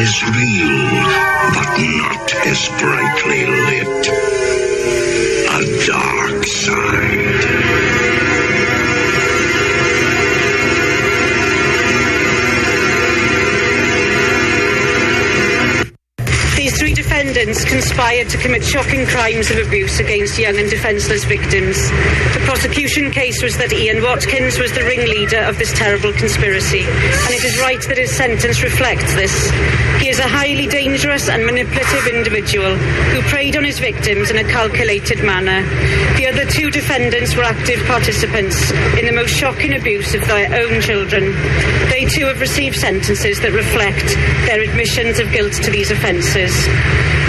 is real, but not as brightly lit. A dark side. These three defendants conspired to commit shocking crimes of abuse against young and defenceless victims. The prosecution case was that Ian Watkins was the ringleader of this terrible conspiracy, and it is right that his sentence reflects this. He is a highly dangerous and manipulative individual who preyed on his victims in a calculated manner. The other two defendants were active participants in the most shocking abuse of their own children. They too have received sentences that reflect their admissions of guilt to these offences.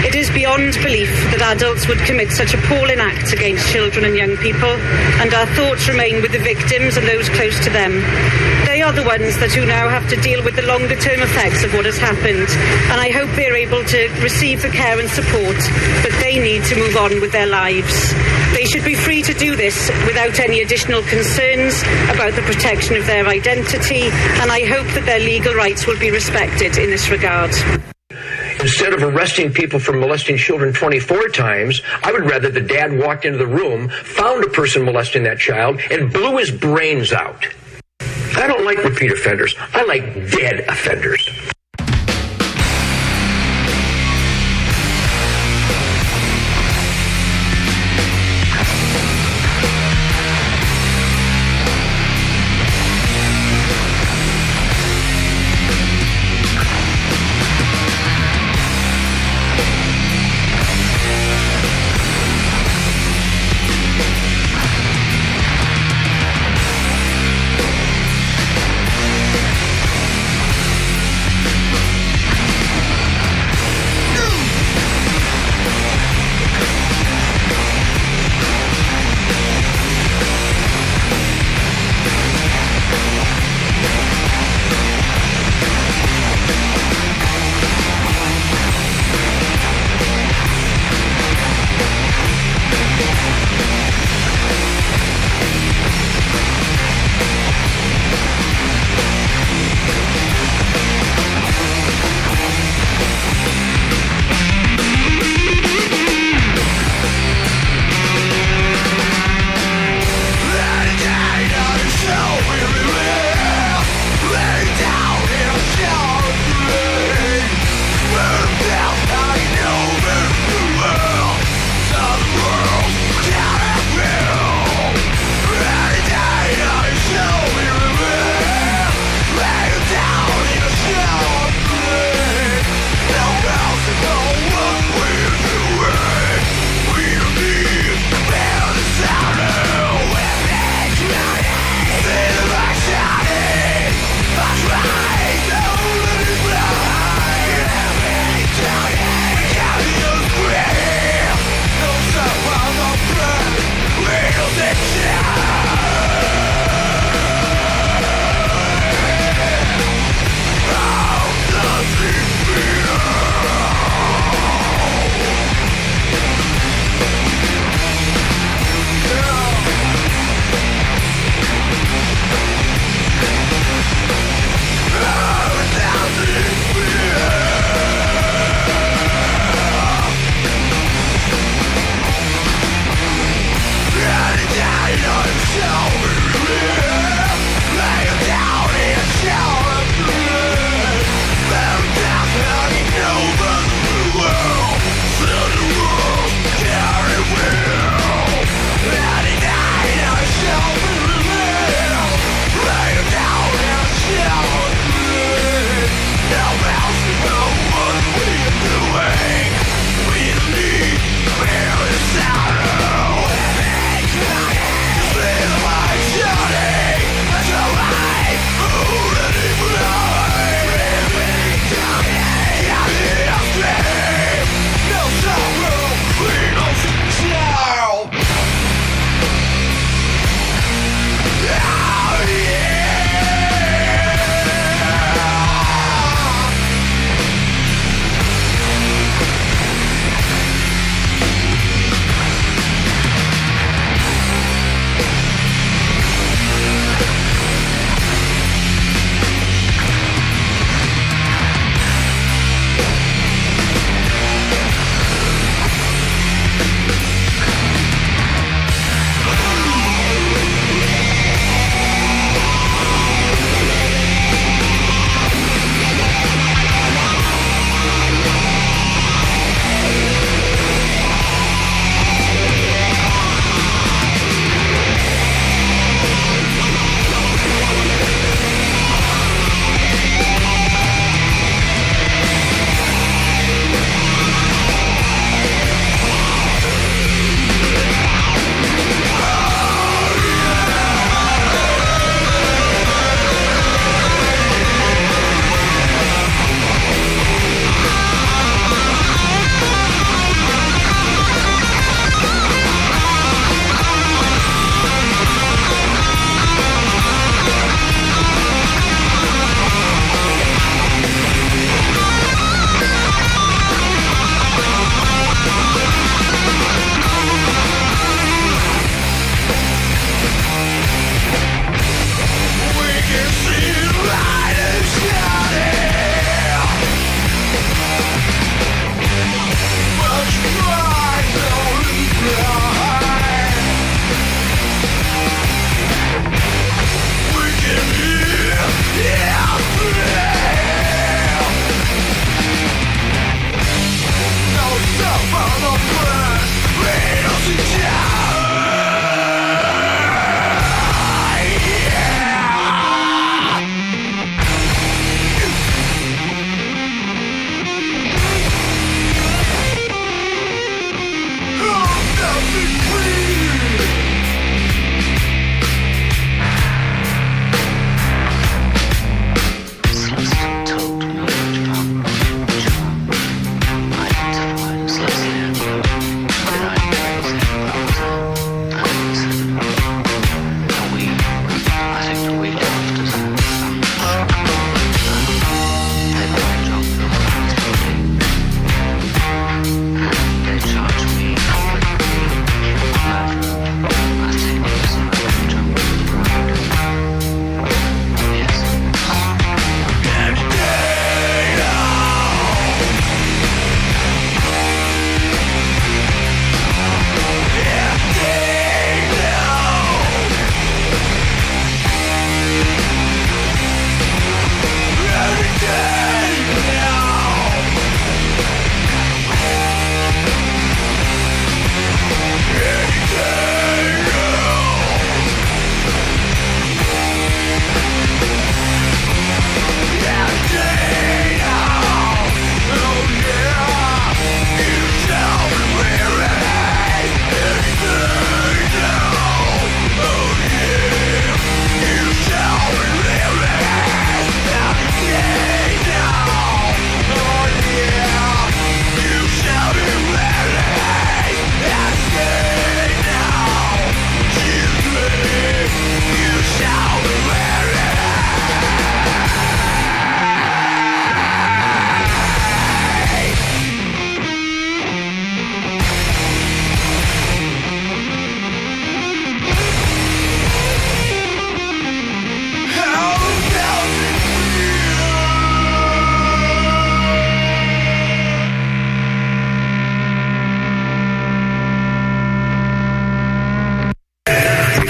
It is beyond belief that adults would commit such appalling acts against children and young people, and our thoughts remain with the victims and those close to them. They are the ones who now have to deal with the longer-term effects of what has happened, and I hope they're able to receive the care and support that they need to move on with their lives. They should be free to do this without any additional concerns about the protection of their identity, and I hope that their legal rights will be respected in this regard. Instead of arresting people for molesting children 24 times, I would rather the dad walked into the room, found a person molesting that child, and blew his brains out. I don't like repeat offenders. I like dead offenders.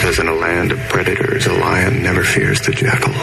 Because in a land of predators, a lion never fears the jackal.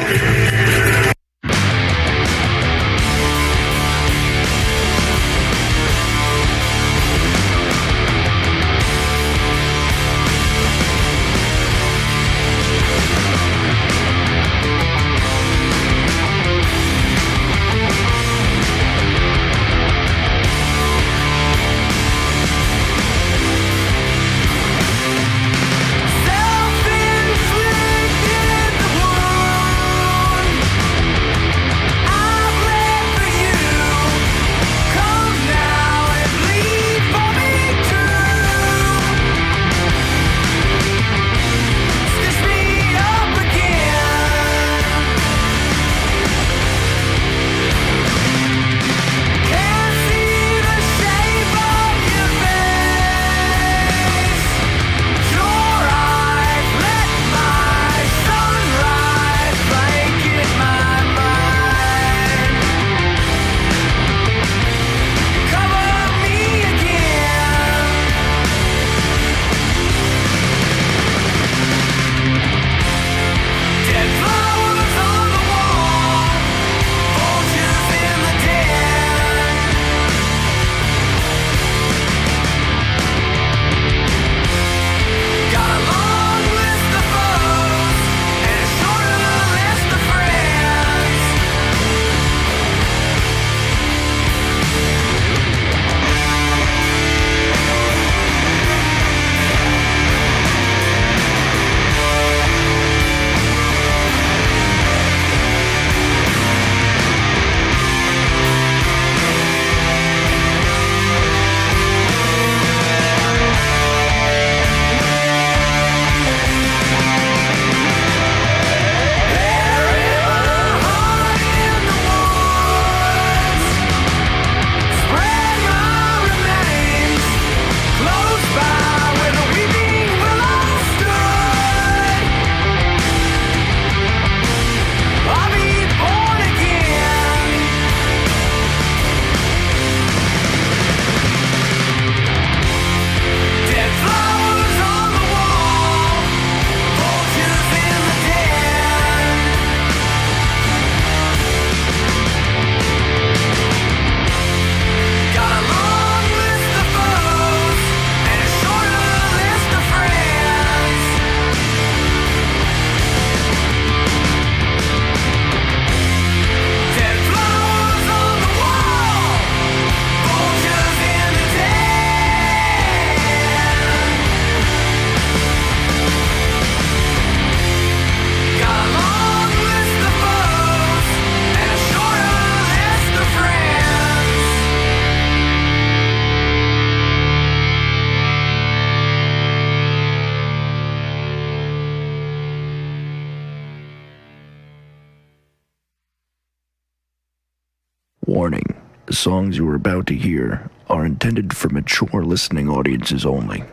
Warning, the songs you are about to hear are intended for mature listening audiences only.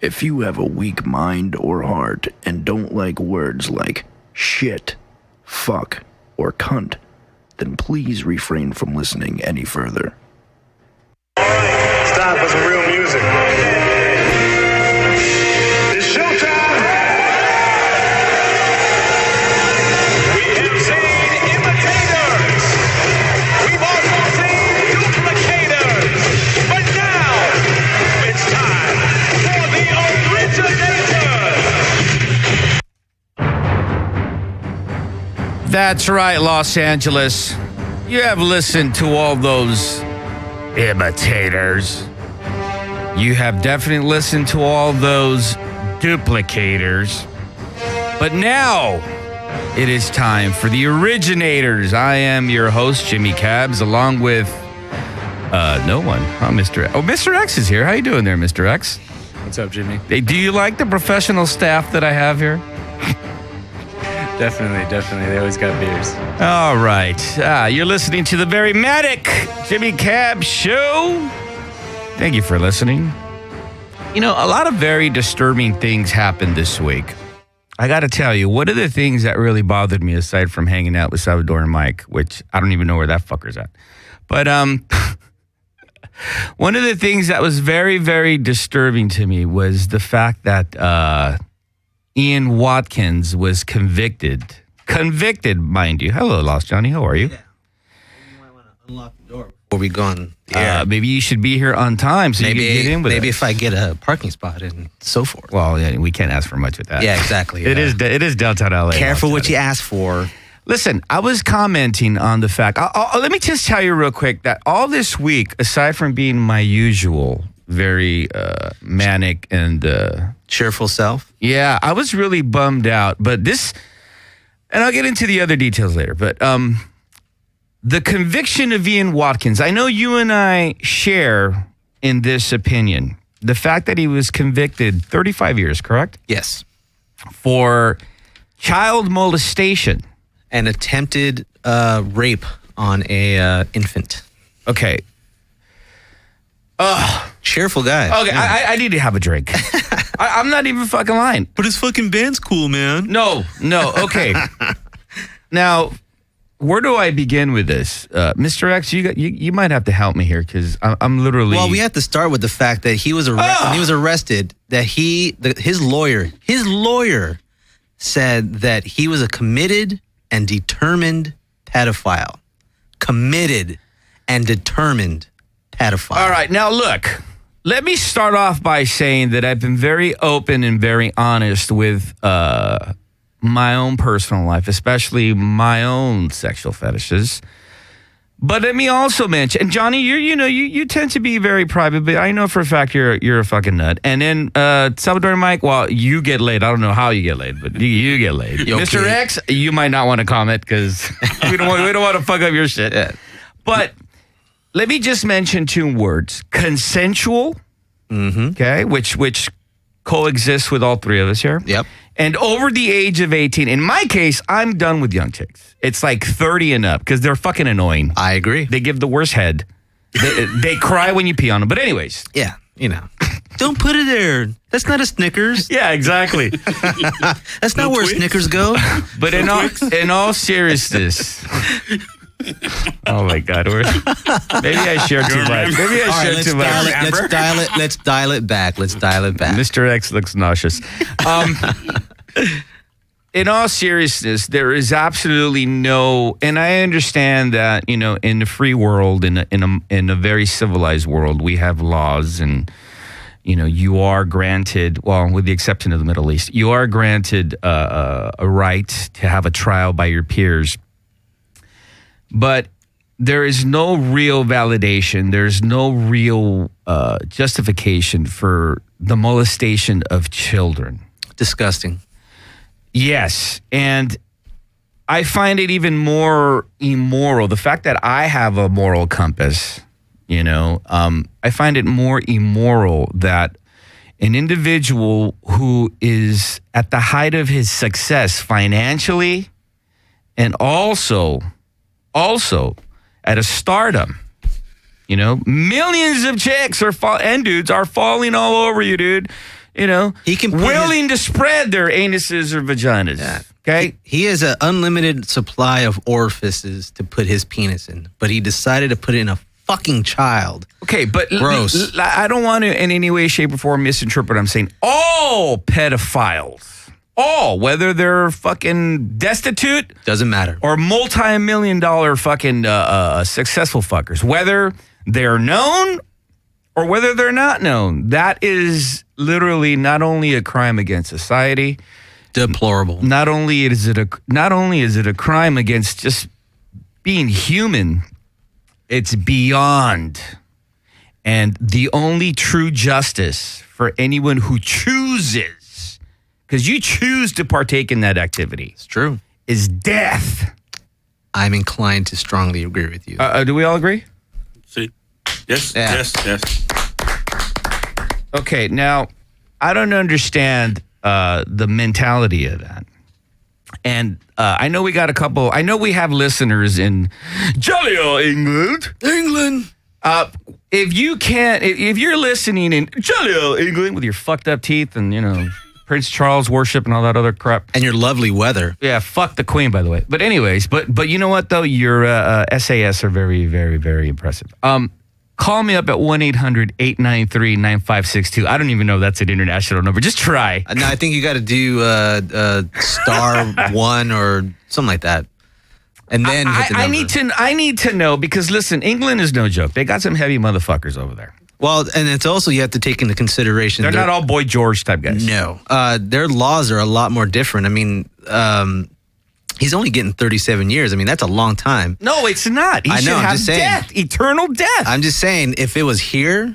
If you have a weak mind or heart and don't like words like shit, fuck, or cunt, then please refrain from listening any further. Stop with some real music. It's showtime! We have seen imitators. We've also seen duplicators. But now, it's time for the originators. That's right, Los Angeles. You have listened to all those imitators. You have definitely listened to all those duplicators. But now it is time for the originators. I am your host, Jimmy Cabs, along with no one. Mr. X is here. How you doing there, Mr. X? What's up, Jimmy? Hey, do you like the professional staff that I have here? Definitely. They always got beers. All right. You're listening to the very Matic Jimmy Cab Show. Thank you for listening. You know, a lot of very disturbing things happened this week. I got to tell you, one of the things that really bothered me, aside from hanging out with Salvador and Mike, which I don't even know where that fucker's at, but one of the things that was very, very disturbing to me was the fact that Ian Watkins was convicted, mind you. Hello, Lost Johnny. How are you? Yeah. You might want to unlock the door before we go on. Maybe you should be here on time so maybe, you can get in with maybe it. if I get a parking spot and so forth. Well, yeah, we can't ask for much with that. Yeah, exactly. It is downtown LA. Careful what you ask for. Listen, I was commenting on the fact. Let me just tell you real quick that all this week, aside from being my usual very manic and cheerful self, yeah, I was really bummed out. But this, and I'll get into the other details later. But the conviction of Ian Watkins, I know you and I share in this opinion. The fact that he was convicted 35 years, correct? Yes. For child molestation. And attempted rape on a infant. Okay. Cheerful guy. Okay, yeah. I need to have a drink. I'm not even fucking lying. But his fucking band's cool, man. No. Okay. Now, where do I begin with this? Mr. X, you might have to help me here because I'm literally... Well, we have to start with the fact that he was when he was arrested, that his lawyer said that he was a committed and determined pedophile. Committed and determined pedophile. All right, now look, let me start off by saying that I've been very open and very honest with my own personal life, especially my own sexual fetishes. But let me also mention, and Johnny, you tend to be very private, but I know for a fact you're a fucking nut. And then Salvador Mike, well, you get laid. I don't know how you get laid, but you get laid. Okay. Mr. X, you might not want to comment because we don't want to fuck up your shit. Yeah. But let me just mention 2 words: consensual, okay, which coexists with all 3 of us here. Yep. And over the age of 18, in my case, I'm done with young chicks. It's like 30 and up because they're fucking annoying. I agree. They give the worst head. They cry when you pee on them. But anyways. Yeah, Don't put it there. That's not a Snickers. Yeah, exactly. That's not where Snickers go. But in all seriousness... Oh my God! Maybe I shared too much. Maybe I shared too much. Let's dial it back. Mr. X looks nauseous. In all seriousness, there is absolutely no, and I understand that in the free world, in a very civilized world, we have laws, and you are granted, well, with the exception of the Middle East, you are granted a right to have a trial by your peers. But there is no real validation. There's no real justification for the molestation of children. Disgusting. Yes. And I find it even more immoral. The fact that I have a moral compass, I find it more immoral that an individual who is at the height of his success financially and also at a stardom, millions of chicks and dudes are falling all over you, dude. He can willing to spread their anuses or vaginas. Yeah. Okay, he has an unlimited supply of orifices to put his penis in, but he decided to put it in a fucking child. Okay, but gross. I don't want to in any way, shape, or form misinterpret what I'm saying. All pedophiles. All, whether they're fucking destitute, doesn't matter, or multi-million-dollar fucking successful fuckers, whether they're known or whether they're not known, that is literally not only a crime against society, deplorable. Not only is it a crime against just being human, it's beyond. And the only true justice for anyone who chooses, because you choose to partake in that activity. It's true. Is death. I'm inclined to strongly agree with you. Do we all agree? See? Yes, yeah. yes. Okay, now, I don't understand the mentality of that. And I know we have listeners in jolly old England. If you're listening in jolly old England with your fucked up teeth and, Prince Charles worship and all that other crap. And your lovely weather. Yeah, fuck the Queen, by the way. But anyways, but you know what, though? Your SAS are very, very, very impressive. call me up at 1-800-893-9562. I don't even know if that's an international number. Just try. No, I think you got to do *1 or something like that. And then hit the number. I need to know because, listen, England is no joke. They got some heavy motherfuckers over there. Well, and it's also, you have to take into consideration. They're not all Boy George type guys. No. Their laws are a lot more different. I mean, he's only getting 37 years. I mean, that's a long time. No, it's not. He should have death, eternal death. I'm just saying, if it was here,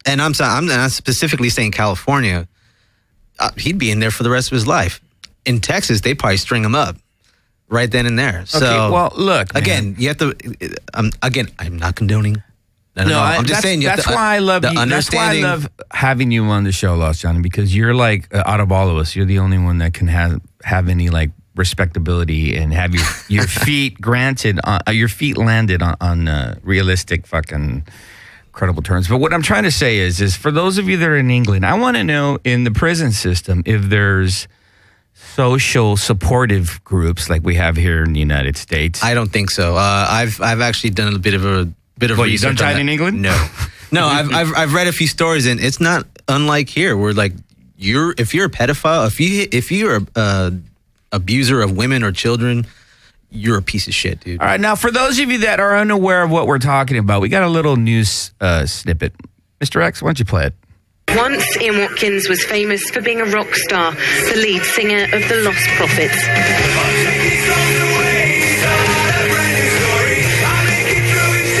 and I'm not specifically saying California, he'd be in there for the rest of his life. In Texas, they probably string him up right then and there. So, okay, well, look, again, you have to. Again, I'm not condoning. No, I'm just saying. That's why I love you. That's why I love having you on the show, Lost Johnny, because you're like out of all of us, you're the only one that can have any like respectability and have your feet granted, your feet landed on realistic fucking credible terms. But what I'm trying to say is for those of you that are in England, I want to know in the prison system if there's social supportive groups like we have here in the United States. I don't think so. I've actually done a bit of What, you research done time on in England? No. I've read a few stories, and it's not unlike here. Where like if you're a pedophile, if you're a abuser of women or children, you're a piece of shit, dude. All right, now for those of you that are unaware of what we're talking about, we got a little news snippet. Mr. X, why don't you play it? Once, Ian Watkins was famous for being a rock star, the lead singer of the Lost Prophets.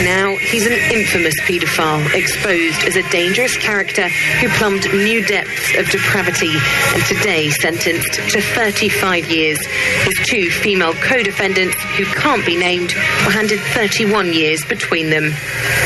Now, he's an infamous paedophile, exposed as a dangerous character who plumbed new depths of depravity and today sentenced to 35 years. His two female co-defendants, who can't be named, were handed 31 years between them.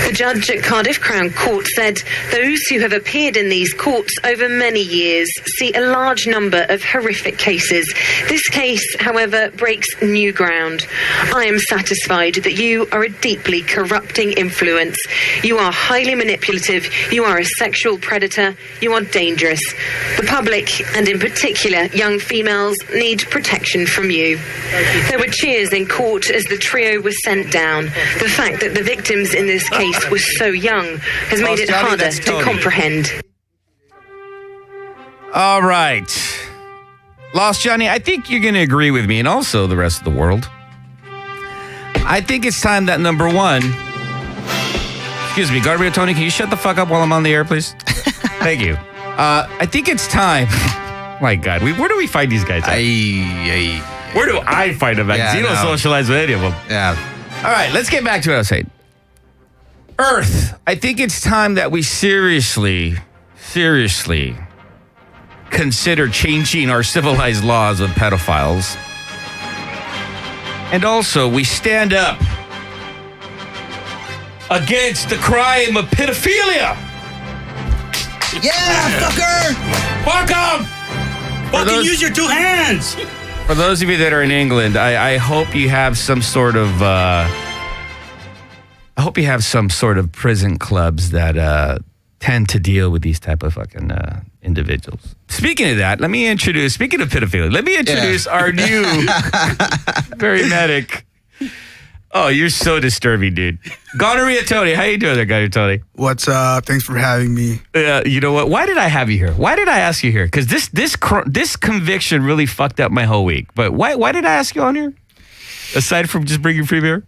The judge at Cardiff Crown Court said those who have appeared in these courts over many years see a large number of horrific cases. This case, however, breaks new ground. I am satisfied that you are a deeply corrupting influence. You are highly manipulative. You are a sexual predator. You are dangerous. The public, and in particular young females, need protection from you. There were cheers in court as the trio was sent down. The fact that the victims in this case were so young has made it harder to comprehend. All right. Lost Johnny, I think you're going to agree with me, and also the rest of the world. I think it's time that number one... Excuse me, Gabriel Tony, can you shut the fuck up while I'm on the air, please? Thank you. I think it's time... My God, where do we find these guys at? Where do I find them at? Because you don't socialize with any of them. Yeah. All right, let's get back to what I was saying. Earth, I think it's time that we seriously consider changing our civilized laws of pedophiles. And also, we stand up against the crime of pedophilia. Yeah, fucker! Fuck 'em! Fucking use your two hands! For those of you that are in England, I hope you have some sort of... I hope you have some sort of prison clubs that tend to deal with these type of fucking individuals. Speaking of that, speaking of pedophilia, let me introduce our new paramedic. Oh, you're so disturbing, dude. Gonorrhea Tony, how you doing there, Gonorrhea Tony? What's up? Thanks for having me. You know what? Why did I have you here? Why did I ask you here? Because this conviction really fucked up my whole week. But why did I ask you on here? Aside from just bringing free beer?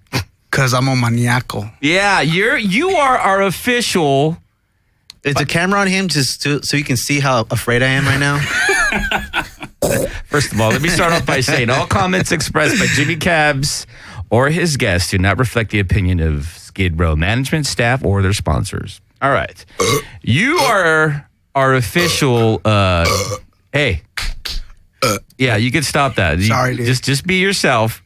Because I'm a maniacal. Yeah, you are our official... Is the camera on him just so you can see how afraid I am right now? First of all, let me start off by saying all comments expressed by Jimmy Cabs or his guests do not reflect the opinion of Skidrow management, staff, or their sponsors. All right. You are our official... hey. Yeah, you can stop that. Sorry, dude. Just be yourself.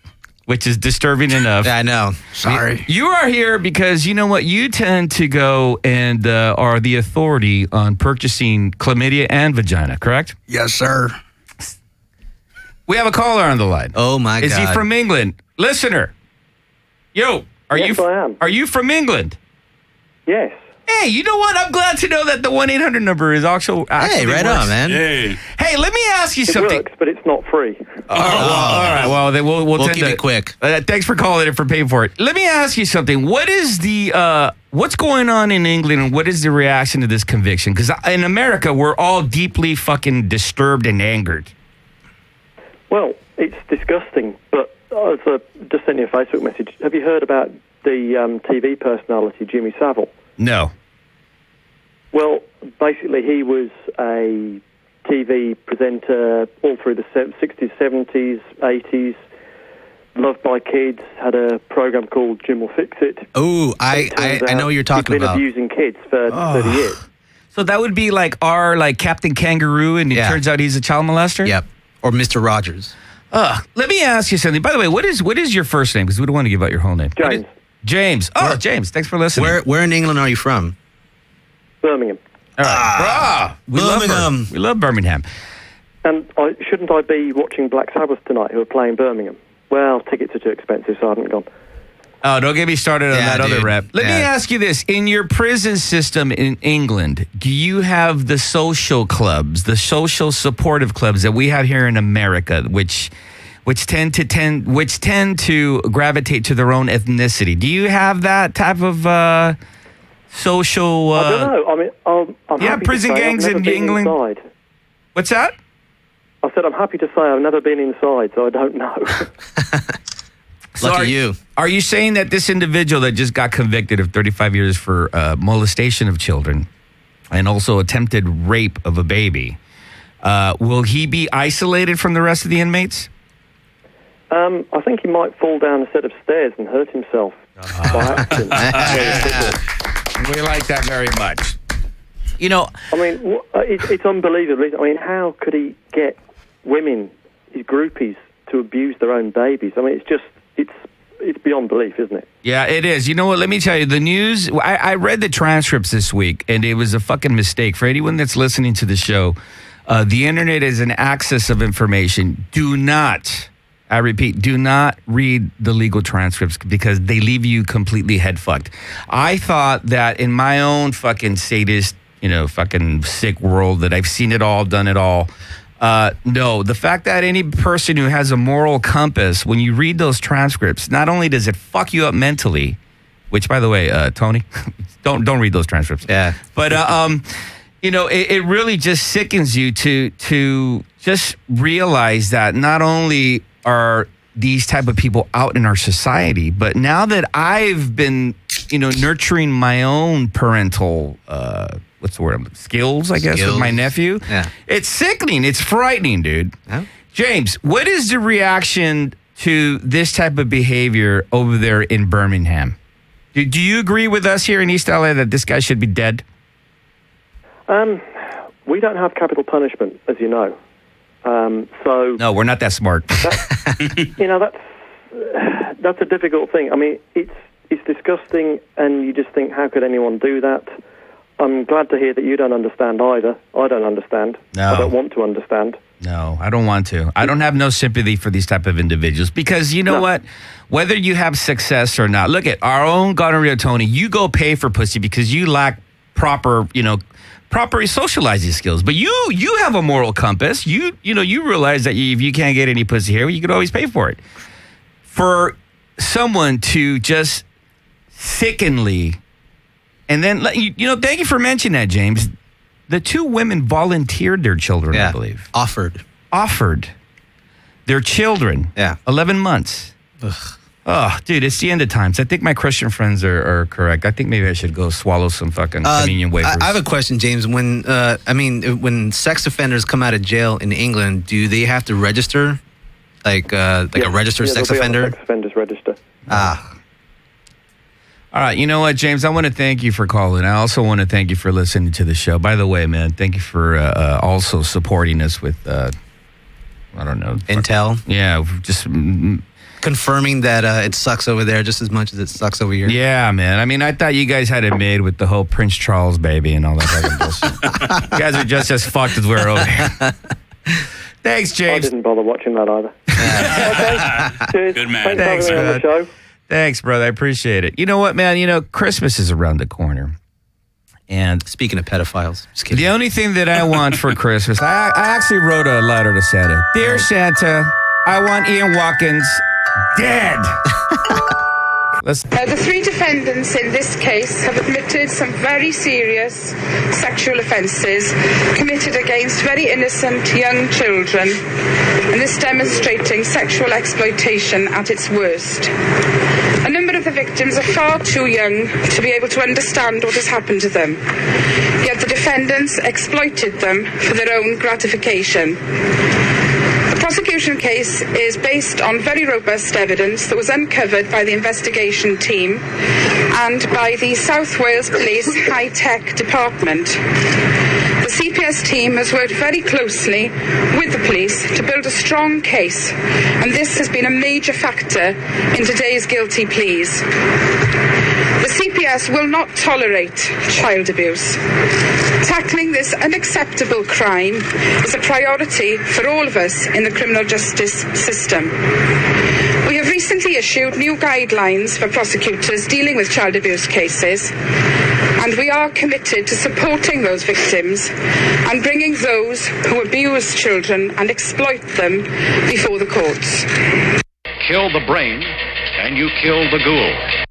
Which is disturbing enough. Yeah, I know. Sorry. You are here because you know what? You tend to go and are the authority on purchasing chlamydia and vagina, correct? Yes, sir. We have a caller on the line. Oh, my God. Is he from England? Listener. Yo, are you from England? Yes. Hey, you know what? I'm glad to know that the 1-800 number is actually Hey, right works. on, man. Hey, let me ask you It something. works, but it's not free. All right. Well, then we'll tend keep to, it quick. Thanks for calling and for paying for it. Let me ask you something. What is what's going on in England, and what is the reaction to this conviction? Because in America, we're all deeply fucking disturbed and angered. Well, it's disgusting, but just sent you a Facebook message. Have you heard about the TV personality, Jimmy Savile? No. Well, basically, he was a TV presenter all through the 60s, 70s, 80s, loved by kids, had a program called Jim Will Fix It. Oh, I know what you're talking he's been about. abusing kids for 30 years. So that would be like our Captain Kangaroo, and it turns out he's a child molester? Yep. Or Mr. Rogers. Let me ask you something. By the way, what is your first name? Because we don't want to give out your whole name. James. James. Oh, James. Thanks for listening. Where in England are you from? Birmingham. All right. We love Birmingham. And shouldn't I be watching Black Sabbath tonight, who are playing Birmingham? Well, tickets are too expensive, so I haven't gone. Oh, don't get me started on that other rep. Let me ask you this. In your prison system in England, do you have the social clubs, the social supportive clubs that we have here in America, which tend to gravitate to their own ethnicity? Do you have that type of social... I don't know. I mean, I'm happy prison to say gangs I've never in been England? Inside. What's that? I said I'm happy to say I've never been inside, so I don't know. Lucky you. Are you saying that this individual that just got convicted of 35 years for molestation of children and also attempted rape of a baby, will he be isolated from the rest of the inmates? I think he might fall down a set of stairs and hurt himself by accident. We like that very much. You know, I mean, it's unbelievable. I mean, how could he get women, his groupies, to abuse their own babies? I mean, it's beyond belief, isn't it? Yeah, it is. You know what? Let me tell you, the news, I read the transcripts this week, and it was a fucking mistake. For anyone that's listening to the show, the internet is an access of information. Do not, I repeat, do not read the legal transcripts because they leave you completely head fucked. I thought that in my own fucking sadist, fucking sick world that I've seen it all, done it all. No, the fact that any person who has a moral compass, when you read those transcripts, not only does it fuck you up mentally, which, by the way, Tony, don't read those transcripts. Yeah. But it really just sickens you to just realize that not only are these type of people out in our society, but now that I've been, nurturing my own parental what's the word? Skills, I guess, with my nephew. Yeah. It's sickening. It's frightening, dude. Yeah. James, what is the reaction to this type of behavior over there in Birmingham? Do you agree with us here in East LA that this guy should be dead? We don't have capital punishment, as you know. So no, we're not that smart. That's a difficult thing. I mean, it's disgusting, and you just think, how could anyone do that? I'm glad to hear that you don't understand either. I don't understand. No. I don't want to understand. No, I don't want to. I don't have no sympathy for these type of individuals because you know what? Whether you have success or not, look at our own gonorrhea Tony. You go pay for pussy because you lack proper socializing skills. But you have a moral compass. You realize that if you can't get any pussy here, you could always pay for it. For someone to just sickeningly, and then thank you for mentioning that, James. The two women volunteered their children, I believe. Offered their children. Yeah. 11 months. Ugh. Oh, dude, it's the end of times. I think my Christian friends are correct. I think maybe I should go swallow some fucking communion wafers. I have a question, James. When sex offenders come out of jail in England, do they have to register? Like a registered sex they'll be on the offender? sex offenders register. All right, you know what, James? I want to thank you for calling. I also want to thank you for listening to the show. By the way, man, thank you for also supporting us with, I don't know. Intel? Yeah, just... confirming that it sucks over there just as much as it sucks over here. Yeah, man. I mean, I thought you guys had it made with the whole Prince Charles baby and all that fucking bullshit. You guys are just as fucked as we're over here. Thanks, James. I didn't bother watching that either. Okay. Cheers. Good man. Thanks for having me on the show. Thanks, brother. I appreciate it. You know what, man? Christmas is around the corner. And speaking of pedophiles, the only thing that I want for Christmas, I actually wrote a letter to Santa. Dear Santa, I want Ian Watkins dead. The three defendants in this case have admitted some very serious sexual offences committed against very innocent young children, and this demonstrating sexual exploitation at its worst. A number of the victims are far too young to be able to understand what has happened to them, yet the defendants exploited them for their own gratification. The prosecution case is based on very robust evidence that was uncovered by the investigation team and by the South Wales Police High Tech Department. The CPS team has worked very closely with the police to build a strong case, and this has been a major factor in today's guilty pleas. The CPS will not tolerate child abuse. Tackling this unacceptable crime is a priority for all of us in the criminal justice system. We have recently issued new guidelines for prosecutors dealing with child abuse cases, and we are committed to supporting those victims and bringing those who abuse children and exploit them before the courts. Kill the brain, and you kill the ghoul.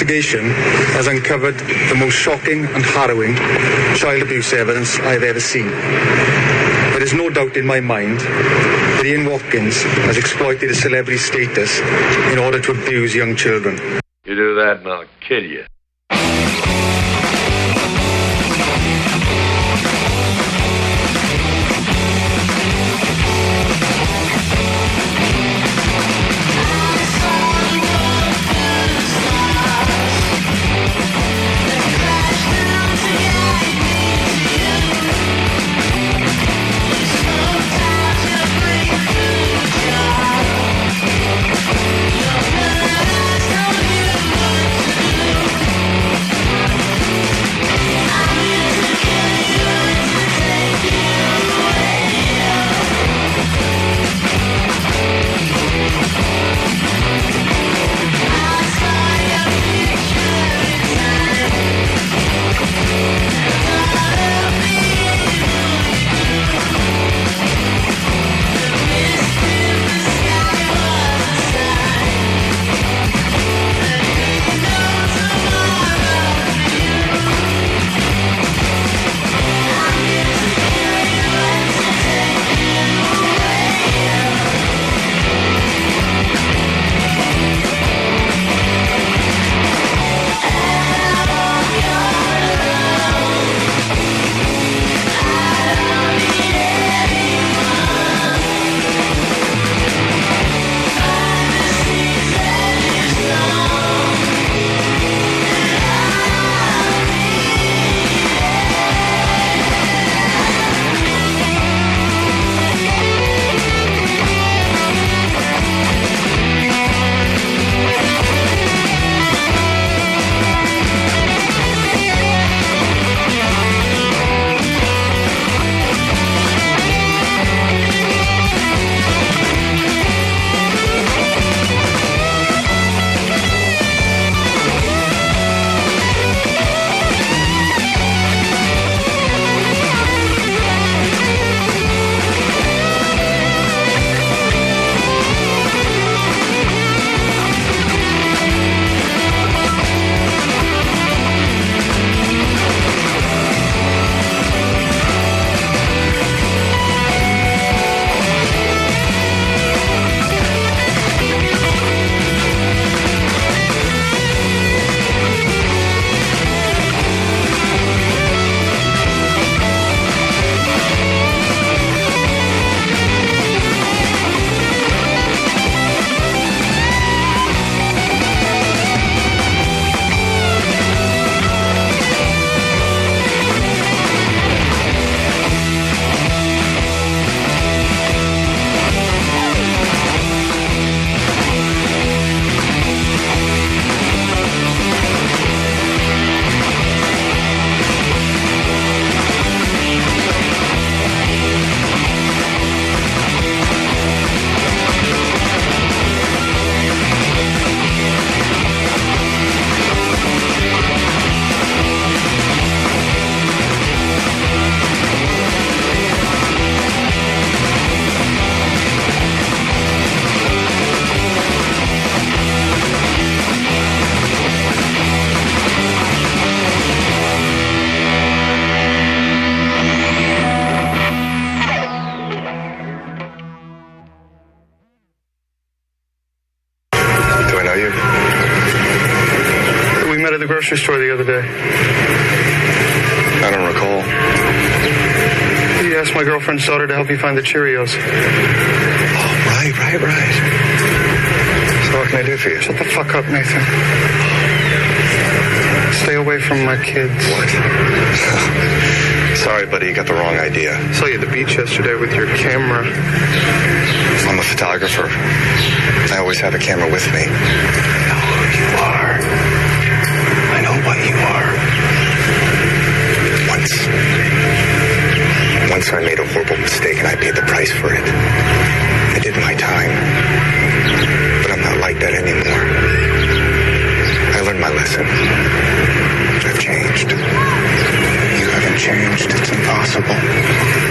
investigation has uncovered the most shocking and harrowing child abuse evidence I've ever seen. There is no doubt in my mind that Ian Watkins has exploited his celebrity status in order to abuse young children. You do that and I'll kill you. at the grocery store the other day? I don't recall. You asked my girlfriend's daughter to help you find the Cheerios. Oh, right. So what can I do for you? Shut the fuck up, Nathan. Stay away from my kids. What? Sorry, buddy, you got the wrong idea. I saw you at the beach yesterday with your camera. I'm a photographer. I always have a camera with me. I know who you are. I know what you are. Once I made a horrible mistake and I paid the price for it. I did my time. But I'm not like that anymore. I learned my lesson. I've changed. You haven't changed. It's impossible.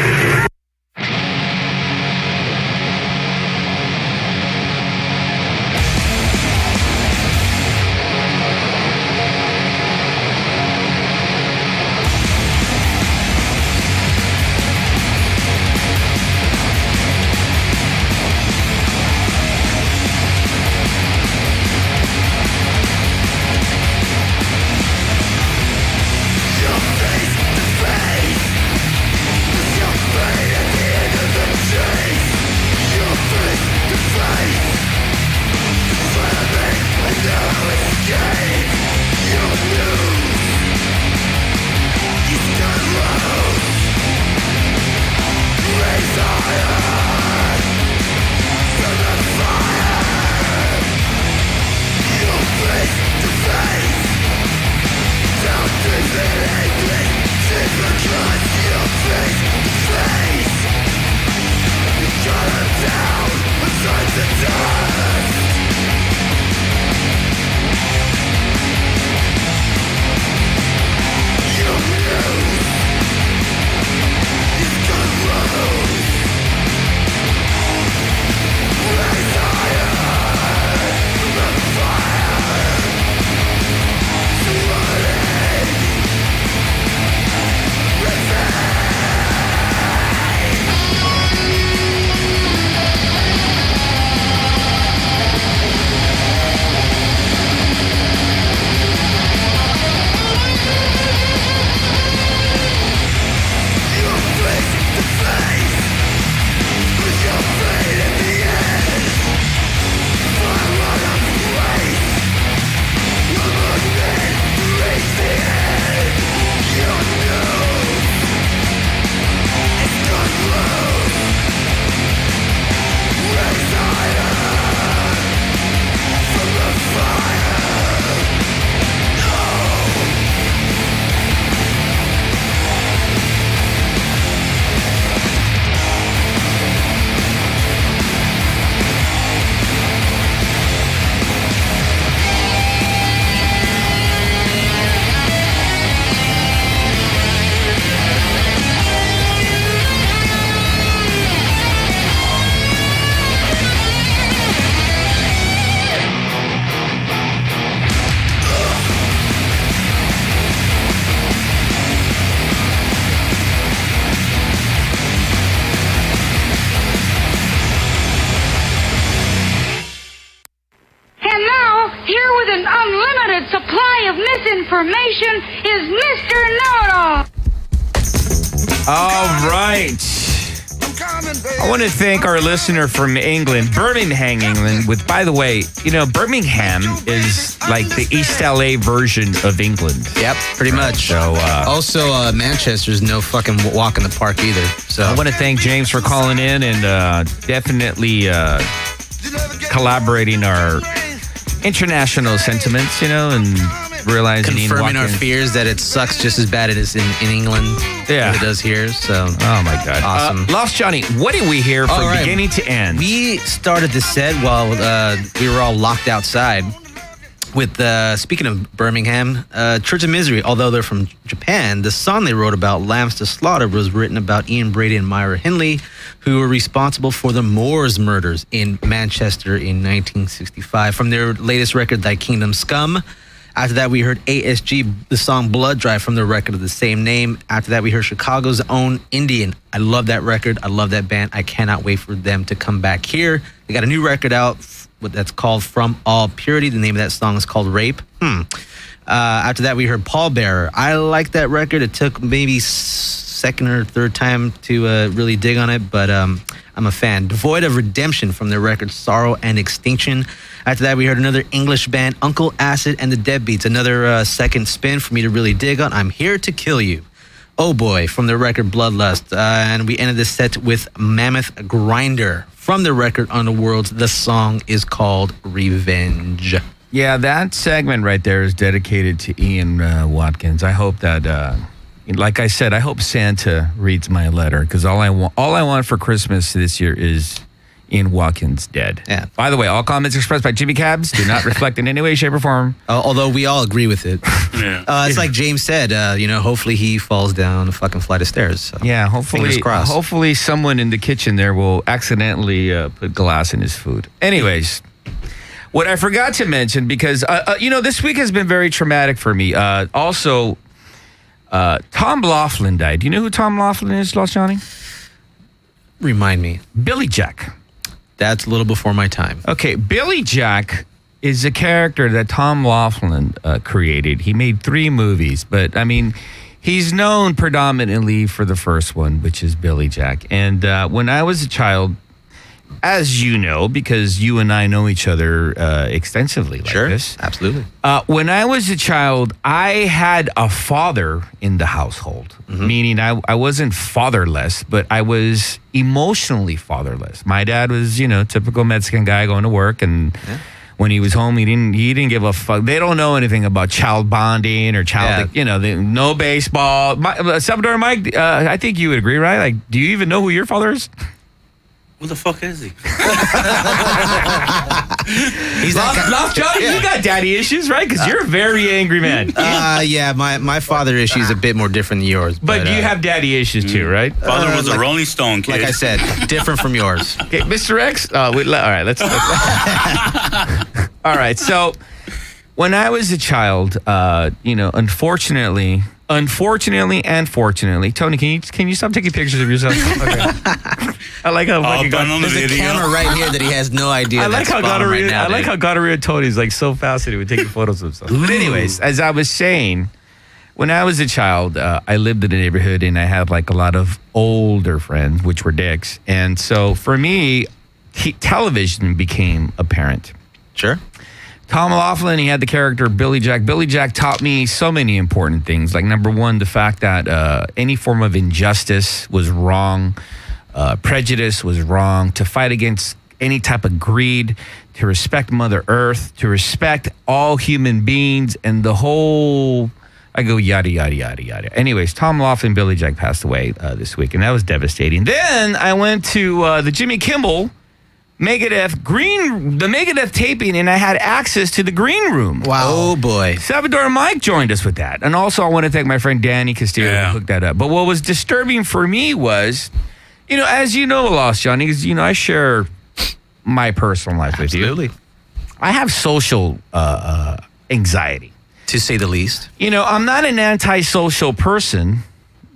station is Mr. Know-It-All. All right. I want to thank our listener from England, Birmingham, England. With, by the way, Birmingham is like the East LA version of England. Yep, pretty much. So, also, Manchester's no fucking walk in the park either. So I want to thank James for calling in and definitely collaborating our international sentiments, and realizing confirming our fears that it sucks just as bad as in England as it does here. So, oh my God, awesome. Lost Johnny, what did we hear from beginning to end? We started the set while we were all locked outside with, speaking of Birmingham, Church of Misery. Although they're from Japan, the song they wrote about, Lambs to Slaughter, was written about Ian Brady and Myra Hindley, who were responsible for the Moors murders in Manchester in 1965. From their latest record, Thy Kingdom Scum. After that, we heard ASG, the song Blood Drive from their record of the same name. After that, we heard Chicago's own Indian. I love that record. I love that band. I cannot wait for them to come back here. They got a new record out that's called From All Purity. The name of that song is called Rape. After that, we heard Paul Bearer. I like that record. It took maybe second or third time to really dig on it, but I'm a fan. Devoid of Redemption from their record Sorrow and Extinction. After that, we heard another English band, Uncle Acid and the Deadbeats. Another second spin for me to really dig on. I'm Here to Kill You. Oh Boy from their record Bloodlust. And we ended the set with Mammoth Grinder from their record Underworlds. The song is called Revenge. Yeah, that segment right there is dedicated to Ian Watkins. I hope that, like I said, I hope Santa reads my letter, because all I want for Christmas this year is Ian Watkins dead. Yeah. By the way, all comments expressed by Jimmy Cabs do not reflect in any way, shape, or form. Although we all agree with it. It's like James said, hopefully he falls down a fucking flight of stairs. So. Yeah, Fingers crossed. hopefully someone in the kitchen there will accidentally put glass in his food. Anyways, what I forgot to mention, because, this week has been very traumatic for me. Also, Tom Laughlin died. Do you know who Tom Laughlin is, Lost Johnny? Remind me. Billy Jack. That's a little before my time. Okay, Billy Jack is a character that Tom Laughlin created. He made 3 movies, but he's known predominantly for the first one, which is Billy Jack. And when I was a child, as you know, because you and I know each other extensively like this. Absolutely. When I was a child, I had a father in the household, meaning I wasn't fatherless, but I was emotionally fatherless. My dad was, typical Mexican guy going to work, and when he was home, he didn't give a fuck. They don't know anything about child bonding or no baseball. Salvador Mike, I think you would agree, right? Like, do you even know who your father is? Who the fuck is he? He's Lost Johnny, you got daddy issues, right? Because you're a very angry man. Yeah, my father issue is a bit more different than yours. But you have daddy issues too, right? Father was a Rolling Stone kid. Like I said, different from yours. Okay, Mr. X. All right, let's all right, so when I was a child, unfortunately and fortunately, Tony, can you stop taking pictures of yourself? Okay. I like how there's a camera right here that he has no idea. I like how Gonorrhea Tony's like so fascinated with taking photos of himself. But anyways, as I was saying, when I was a child, I lived in a neighborhood and I had like a lot of older friends, which were dicks. And so for me, television became a parent. Sure. Tom Laughlin, he had the character Billy Jack. Billy Jack taught me so many important things. Like, number one, the fact that any form of injustice was wrong, prejudice was wrong, to fight against any type of greed, to respect Mother Earth, to respect all human beings, and the whole... I go yada, yada, yada, yada. Anyways, Tom Laughlin, Billy Jack passed away this week, and that was devastating. Then I went to the Jimmy Kimmel the Megadeth taping, and I had access to the green room. Wow. Oh, boy. Salvador Mike joined us with that. And also, I want to thank my friend Danny Castillo who hooked that up. But what was disturbing for me was, as you know, Lost Johnny, because, I share my personal life with you. Absolutely. I have social anxiety. To say the least. I'm not an antisocial person.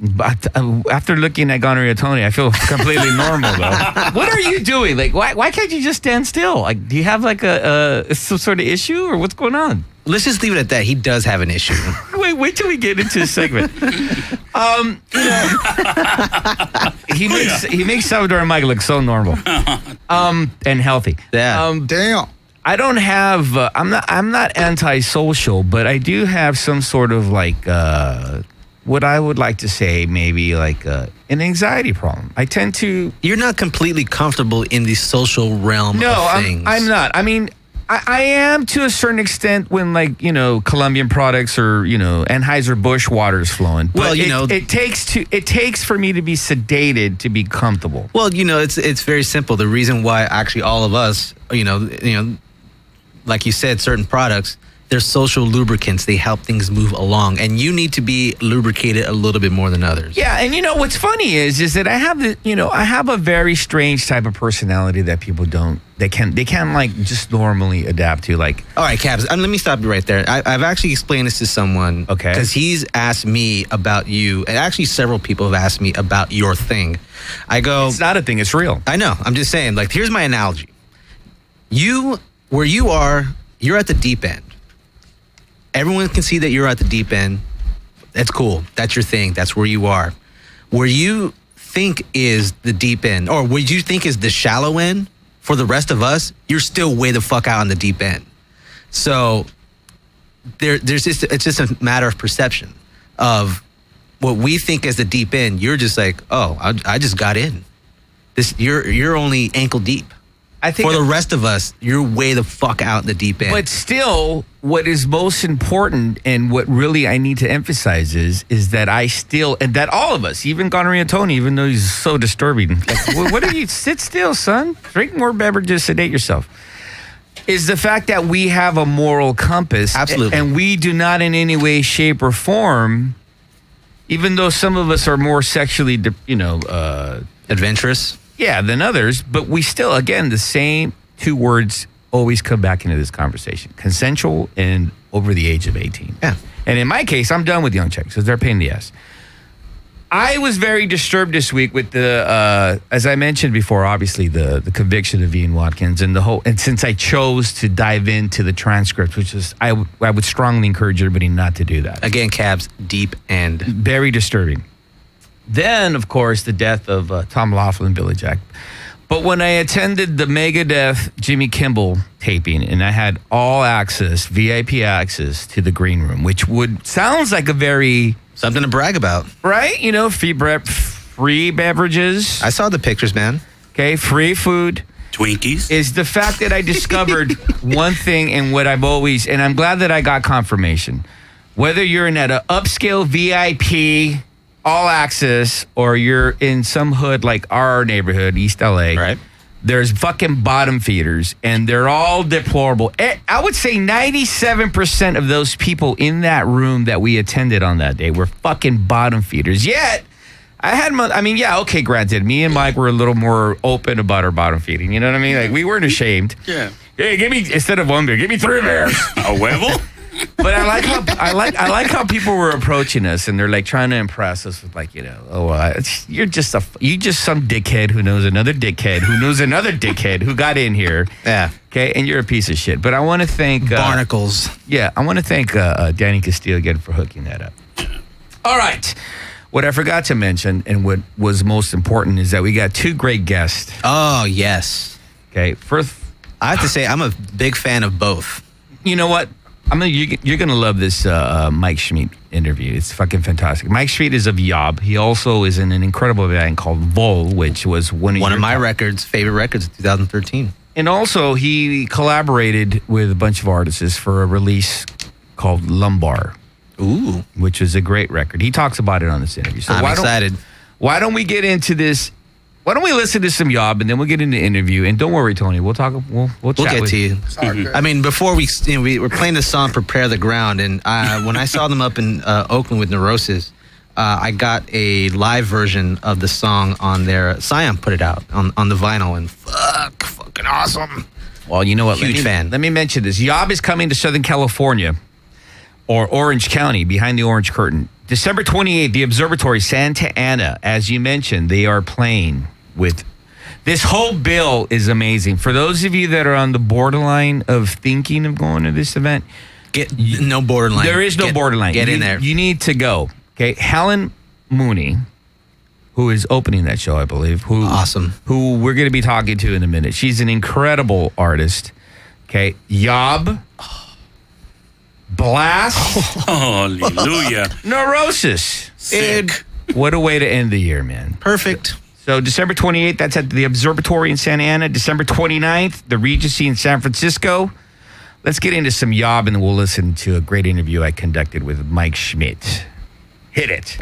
But after looking at Gonorrhea Tony, I feel completely normal, though. What are you doing? Like, why can't you just stand still? Like, do you have like some sort of issue, or what's going on? Let's just leave it at that. He does have an issue. Wait, Wait till we get into the segment. He makes Salvador and Mike look so normal, and healthy. Yeah. Damn. I don't have. I'm not antisocial, but I do have some sort of like what I would like to say, maybe like an anxiety problem. I tend to. You're not completely comfortable in the social realm. No, of things. I'm not. I mean, I am to a certain extent when, like, Colombian products or Anheuser-Busch water is flowing. But well, it takes for me to be sedated to be comfortable. Well, it's very simple. The reason why actually all of us, like you said, certain products, they're social lubricants. They help things move along, and you need to be lubricated a little bit more than others. Yeah, and what's funny is that I have I have a very strange type of personality that people don't. They can like just normally adapt to. Like, all right, Cabs, let me stop you right there. I've actually explained this to someone. Okay. Because he's asked me about you, and actually several people have asked me about your thing. I go, it's not a thing. It's real. I know. I'm just saying. Like, here's my analogy. Where you are, you're at the deep end. Everyone can see that you're at the deep end. That's cool. That's your thing. That's where you are. Where you think is the deep end, or what you think is the shallow end, for the rest of us, you're still way the fuck out on the deep end. So it's just a matter of perception of what we think is the deep end. You're just like, oh, I just got in. You're only ankle deep. I think for the rest of us, you're way the fuck out in the deep end. But still, what is most important and what really I need to emphasize is that I still, and that all of us, even Gonorrhea Tony, even though he's so disturbing, like, what are you, sit still, son, drink more beverages, sedate yourself, is the fact that we have a moral compass. Absolutely. And we do not in any way, shape, or form, even though some of us are more sexually, adventurous. Yeah, than others, but we still, again, the same two words always come back into this conversation: consensual and over the age of 18. Yeah. And in my case, I'm done with young chicks because they're a pain in the ass. I was very disturbed this week with the, as I mentioned before, obviously the conviction of Ian Watkins and and since I chose to dive into the transcript, which is, I would strongly encourage everybody not to do that. Again, Cabs, deep end. Very disturbing. Then, of course, the death of Tom Laughlin and Billy Jack. But when I attended the Megadeth Jimmy Kimmel taping, and I had all access, VIP access to the green room, which sounds like a very... something to brag about. Right? Free beverages. I saw the pictures, man. Okay, free food. Twinkies. Is the fact that I discovered one thing, and what I've always... and I'm glad that I got confirmation. Whether you're in an upscale VIP... all access, or you're in some hood like our neighborhood, East LA, right? There's fucking bottom feeders, and they're all deplorable. I would say 97% of those people in that room that we attended on that day were fucking bottom feeders. Yet, granted, me and Mike were a little more open about our bottom feeding. You know what I mean? Like, we weren't ashamed. Yeah. Hey, give me, instead of one beer, give me 3 beers. A huevo? But I like how people were approaching us, and they're like trying to impress us with, like, you're just some dickhead who knows another dickhead who knows another dickhead who got in here. Yeah. Okay, and you're a piece of shit. But I want to thank Barnacles. Yeah, I want to thank Danny Castillo again for hooking that up. All right. What I forgot to mention, and what was most important, is that we got 2 great guests. Oh, yes. Okay. First, I have to say, I'm a big fan of both. You know what? You're gonna love this Mike Schmidt interview. It's fucking fantastic. Mike Schmidt is of Yob. He also is in an incredible band called Vol, which was one of my favorite records of 2013. And also, he collaborated with a bunch of artists for a release called Lumbar. Ooh, which is a great record. He talks about it on this interview. So I'm excited. Why don't we get into this? Why don't we listen to some Yob, and then we'll get into the interview. And don't worry, Tony, we'll talk. We'll chat get with to you. I mean, before we were playing the song "Prepare the Ground," and when I saw them up in Oakland with Neurosis, I got a live version of the song on their Scion put it out on the vinyl, and fucking awesome. Well, you know what? Huge fan. Let me mention this. Yob is coming to Southern California, or Orange County, behind the Orange Curtain. December 28th, the Observatory, Santa Ana. As you mentioned, they are playing with... this whole bill is amazing. For those of you that are on the borderline of thinking of going to this event, No borderline. There is no borderline. Get in there. You need to go. Okay, Helen Mooney, who is opening that show, I believe. Awesome. Who we're going to be talking to in a minute. She's an incredible artist. Okay, Yob, Blast, Hallelujah. Neurosis. Sick. What a way to end the year, man. Perfect. So December 28th, that's at the Observatory in Santa Ana. December 29th, the Regency in San Francisco. Let's get into some Yob, and then we'll listen to a great interview I conducted with Mike Schmidt. Hit it.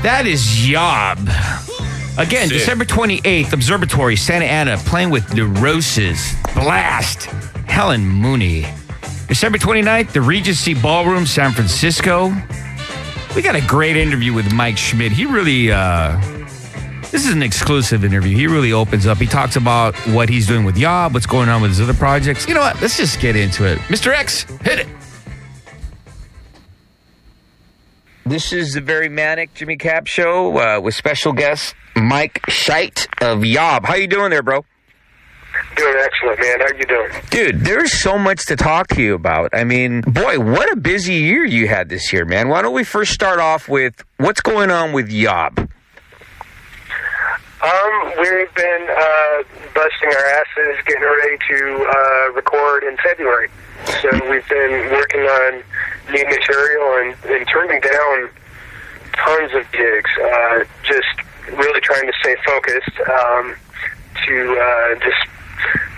That is Yob. Again, Sick. December 28th, Observatory, Santa Ana, playing with Neurosis, Blast, Helen Mooney. December 29th, the Regency Ballroom, San Francisco. We got a great interview with Mike Schmidt. He really, this is an exclusive interview. He really opens up. He talks about what he's doing with Yob, what's going on with his other projects. You know what? Let's just get into it. Mr. X, hit it. This is the Very Manic Jimmy Cap Show with special guest Mike Schmidt of Yob. How you doing there, bro? Doing excellent, man. How you doing? Dude, there's so much to talk to you about. I mean, boy, what a busy year you had this year, man. Why don't we first start off with what's going on with Yob? We've been busting our asses, getting ready to record in February. So we've been working on new material and turning down tons of gigs. Just really trying to stay focused to just,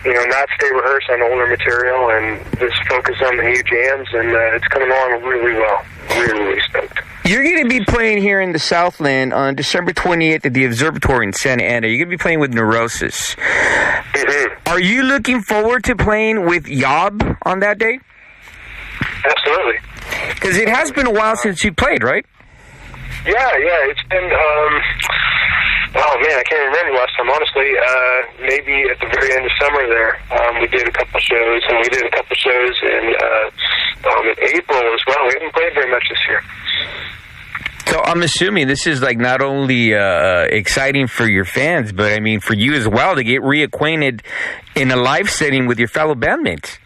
not stay rehearsed on older material and just focus on the new jams. And it's coming along really well. Really stoked. You're going to be playing here in the Southland on December 28th at the Observatory in Santa Ana. You're going to be playing with Neurosis. Mm-hmm. Are you looking forward to playing with Yob on that day? Absolutely. Because it has been a while since you played, right? Yeah, it's been, oh man, I can't remember last time, honestly. Maybe at the very end of summer there, we did a couple shows, and we did a couple shows in April as well. We haven't played very much this year. So I'm assuming this is like not only exciting for your fans, but I mean for you as well to get reacquainted in a live setting with your fellow bandmates.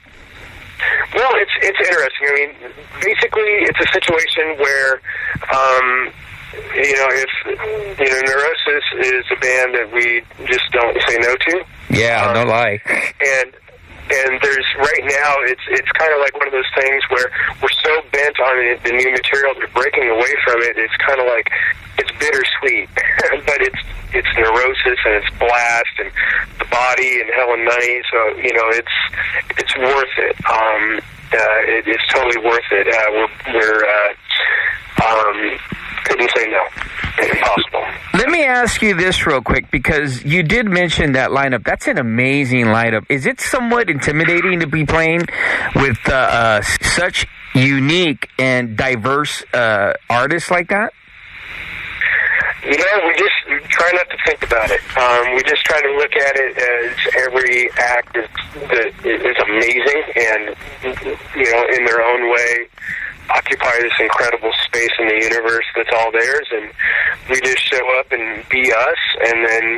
Well, it's interesting. I mean, basically, it's a situation where, if Neurosis is a band that we just don't say no to. Yeah, no lie. And there's right now, it's kind of like one of those things where we're so bent on the new material, we're breaking away from it. It's kind of like it's bittersweet, but it's Neurosis and it's Blast and the Body and Hell and Money. So it's worth it. It's totally worth it. We're couldn't say no. It's impossible. Let me ask you this real quick, because you did mention that lineup. That's an amazing lineup. Is it somewhat intimidating to be playing with such unique and diverse artists like that? We just try not to think about it. We just try to look at it as every act is amazing and, in their own way, occupy this incredible space in the universe that's all theirs, and we just show up and be us, and then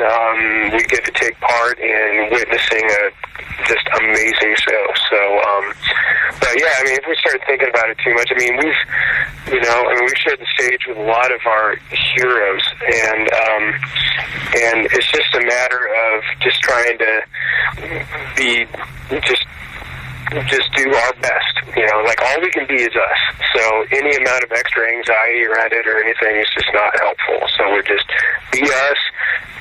we get to take part in witnessing a just amazing show. So, but yeah, I mean, if we start thinking about it too much, I mean, we've shared the stage with a lot of our heroes, and it's just a matter of just trying to just do our best, like all we can be is us. So any amount of extra anxiety around it or anything is just not helpful. So we're just be us,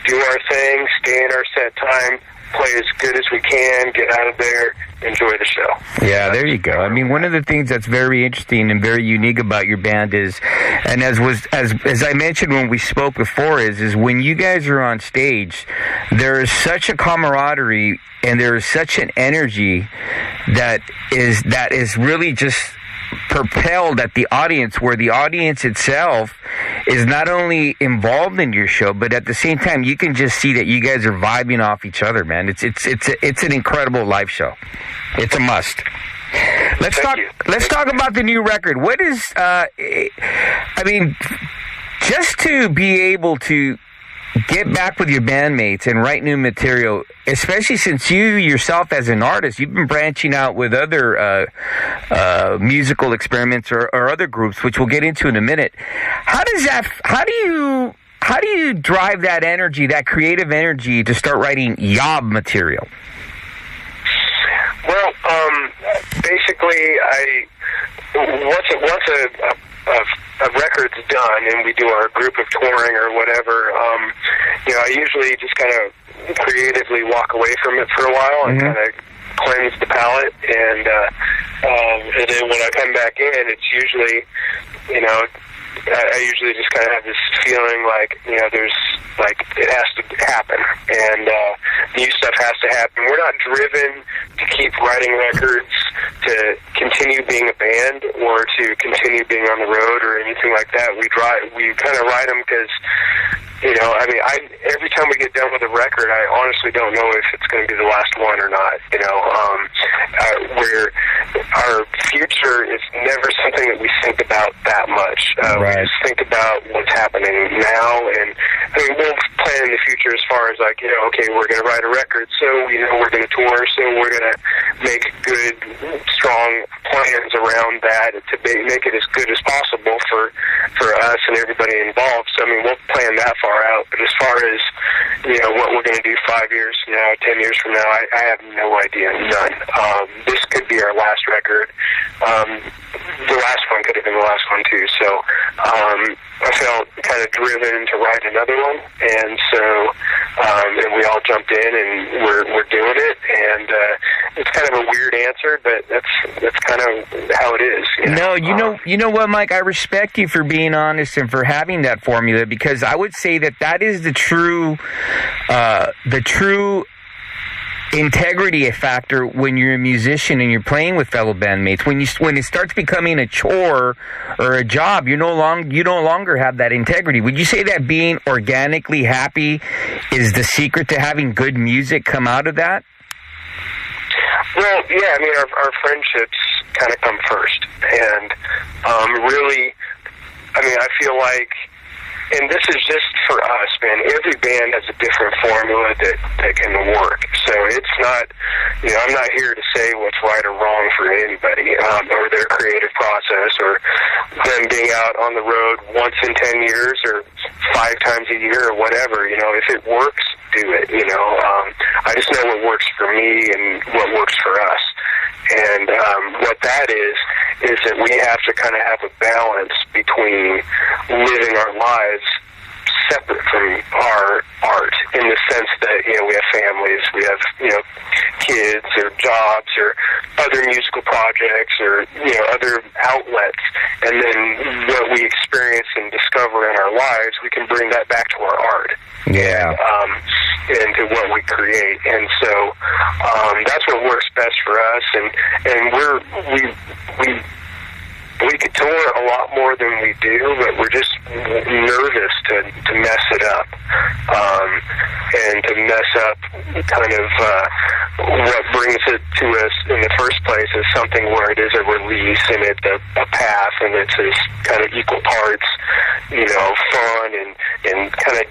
do our thing, stay in our set time, play as good as we can, get out of there, enjoy the show. Yeah, there you go. I mean, one of the things that's very interesting and very unique about your band is, and as I mentioned when we spoke before, is when you guys are on stage, there is such a camaraderie and there is such an energy that is really just propelled at the audience, where the audience itself is not only involved in your show, but at the same time you can just see that you guys are vibing off each other, man. It's an incredible live show. It's a must. Let's talk about the new record. What is just to be able to get back with your bandmates and write new material, especially since you yourself as an artist, you've been branching out with other musical experiments or other groups, which we'll get into in a minute. How do you drive that energy, that creative energy, to start writing Yob material? Well, basically, once a record's done and we do our group of touring or whatever, I usually just kind of creatively walk away from it for a while and kind of cleanse the palate, and then when I come back in, it's usually, I usually just kind of have this feeling like, you know, there's, like, it has to happen, and new stuff has to happen. We're not driven to keep writing records to continue being a band or to continue being on the road or anything like that. We kind of write them because, you know, I mean, every time we get done with a record, I honestly don't know if it's going to be the last one or not. You know, our future is never something that we think about that much. We just think about what's happening now, and I mean, we'll plan in the future as far as like, you know, okay, we're going to write a record, so you know, we're going to tour, so we're going to make good, strong plans around that to make it as good as possible for us and everybody involved. So I mean, we'll plan that far out, but as far as, you know, what we're going to do 5 years from now, 10 years from now, I have no idea, none. This could be our last record. The last one could have been the last one too, so I felt kind of driven to write another one, and so and we all jumped in and we're doing it, and it's kind of a weird answer, but that's kind of how it is. You know what, Mike? I respect you for being honest and for having that formula, because I would say that is the true integrity factor when you're a musician and you're playing with fellow bandmates. When it starts becoming a chore or a job, you no longer have that integrity. Would you say that being organically happy is the secret to having good music come out of that? Well, yeah, I mean, our friendships kind of come first, and really, I mean, I feel like, and this is just for us, man, every band has a different formula that can work. So it's not, you know, I'm not here to say what's right or wrong for anybody, or their creative process, or them being out on the road once in 10 years or 5 times a year or whatever. You know, if it works, do it, you know. I just know what works for me and what works for us. And what that is that we have to kind of have a balance between living our lives separate from our art, in the sense that, you know, we have families, we have, you know, kids or jobs or other musical projects or, you know, other outlets, and then what we experience and discover in our lives, we can bring that back to our art. Yeah. And to what we create, and so that's what works best for us. And we could tour a lot more than we do, but we're just nervous to mess it up, and to mess up kind of what brings it to us in the first place is something where it is a release and it's a path, and it's kind of equal parts, you know, fun and kind of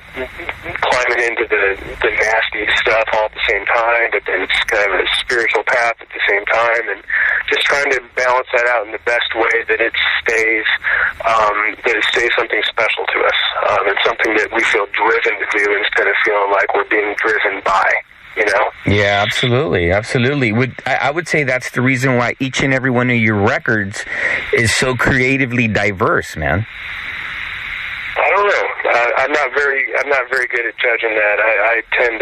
climbing into the nasty stuff all at the same time, but then it's kind of a spiritual path at the same time, and just trying to balance that out in the best way that it stays something special to us, and something that we feel driven to do instead of feeling like we're being driven by, you know? Yeah, absolutely. I would say that's the reason why each and every one of your records is so creatively diverse, man. I don't know. I'm not very good at judging that. I tend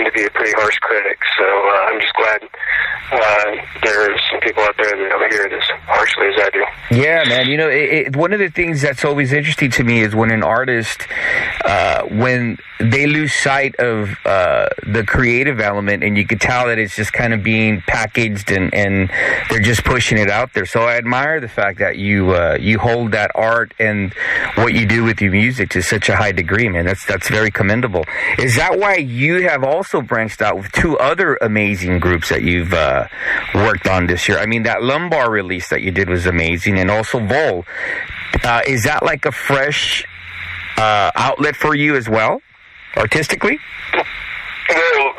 to be a pretty harsh critic, so I'm just glad there are some people out there that don't hear it as harshly as I do. Yeah, man. You know, one of the things that's always interesting to me is when an artist, when they lose sight of the creative element, and you could tell that it's just kind of being packaged and they're just pushing it out there. So I admire the fact that you hold that art and what you do with your music to such a high degree, man. That's very commendable. Is that why you have also branched out with 2 other amazing groups that you've worked on this year? I mean, that Lumbar release that you did was amazing, and also Vol. Is that like a fresh outlet for you as well, artistically? Well,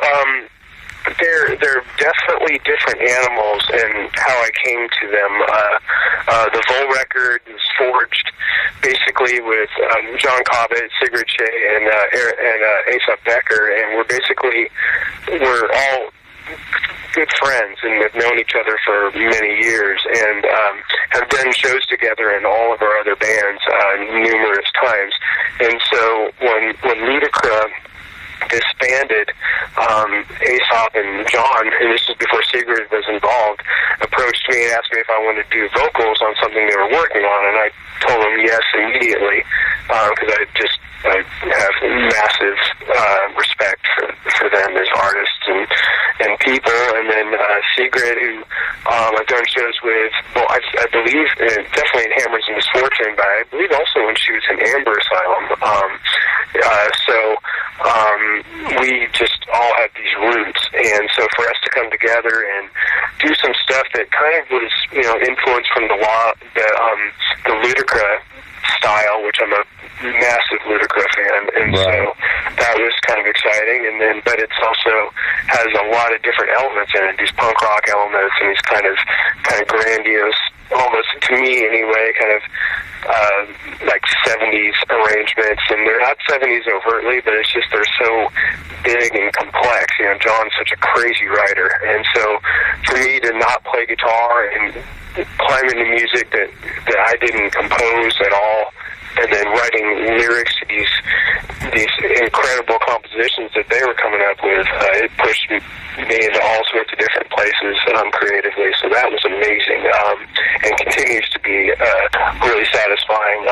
they're definitely different animals in how I came to them. The Vol record was forged basically with John Cobbett, Sigrid Shea, and Aesop Becker, and we're all good friends and have known each other for many years, and have done shows together in all of our other bands numerous times. And so when Ludacra disbanded, Aesop and John, and this was before Sigrid was involved, approached me and asked me if I wanted to do vocals on something they were working on, and I told them yes immediately, because I have massive respect for them as artists and people. And then Sigrid, who I've done shows with, well, I believe definitely in Hammers and Misfortune, but I believe also when she was in Amber Asylum. We just all had these roots, and so for us to come together and do some stuff that kind of was, influenced from the Ludacra style, which I'm a massive Ludacra fan, and so that was kind of exciting. And then, but it's also has a lot of different elements in it, these punk rock elements and these kind of grandiose, almost to me anyway, kind of like 70s arrangements, and they're not 70s overtly, but it's just they're so big and complex. John's such a crazy writer, and so for me to not play guitar and climb into music that I didn't compose at all, and then writing lyrics to these incredible compositions that they were coming up with, it pushed me into all sorts of different places creatively. So that was amazing, and continues to be really satisfying.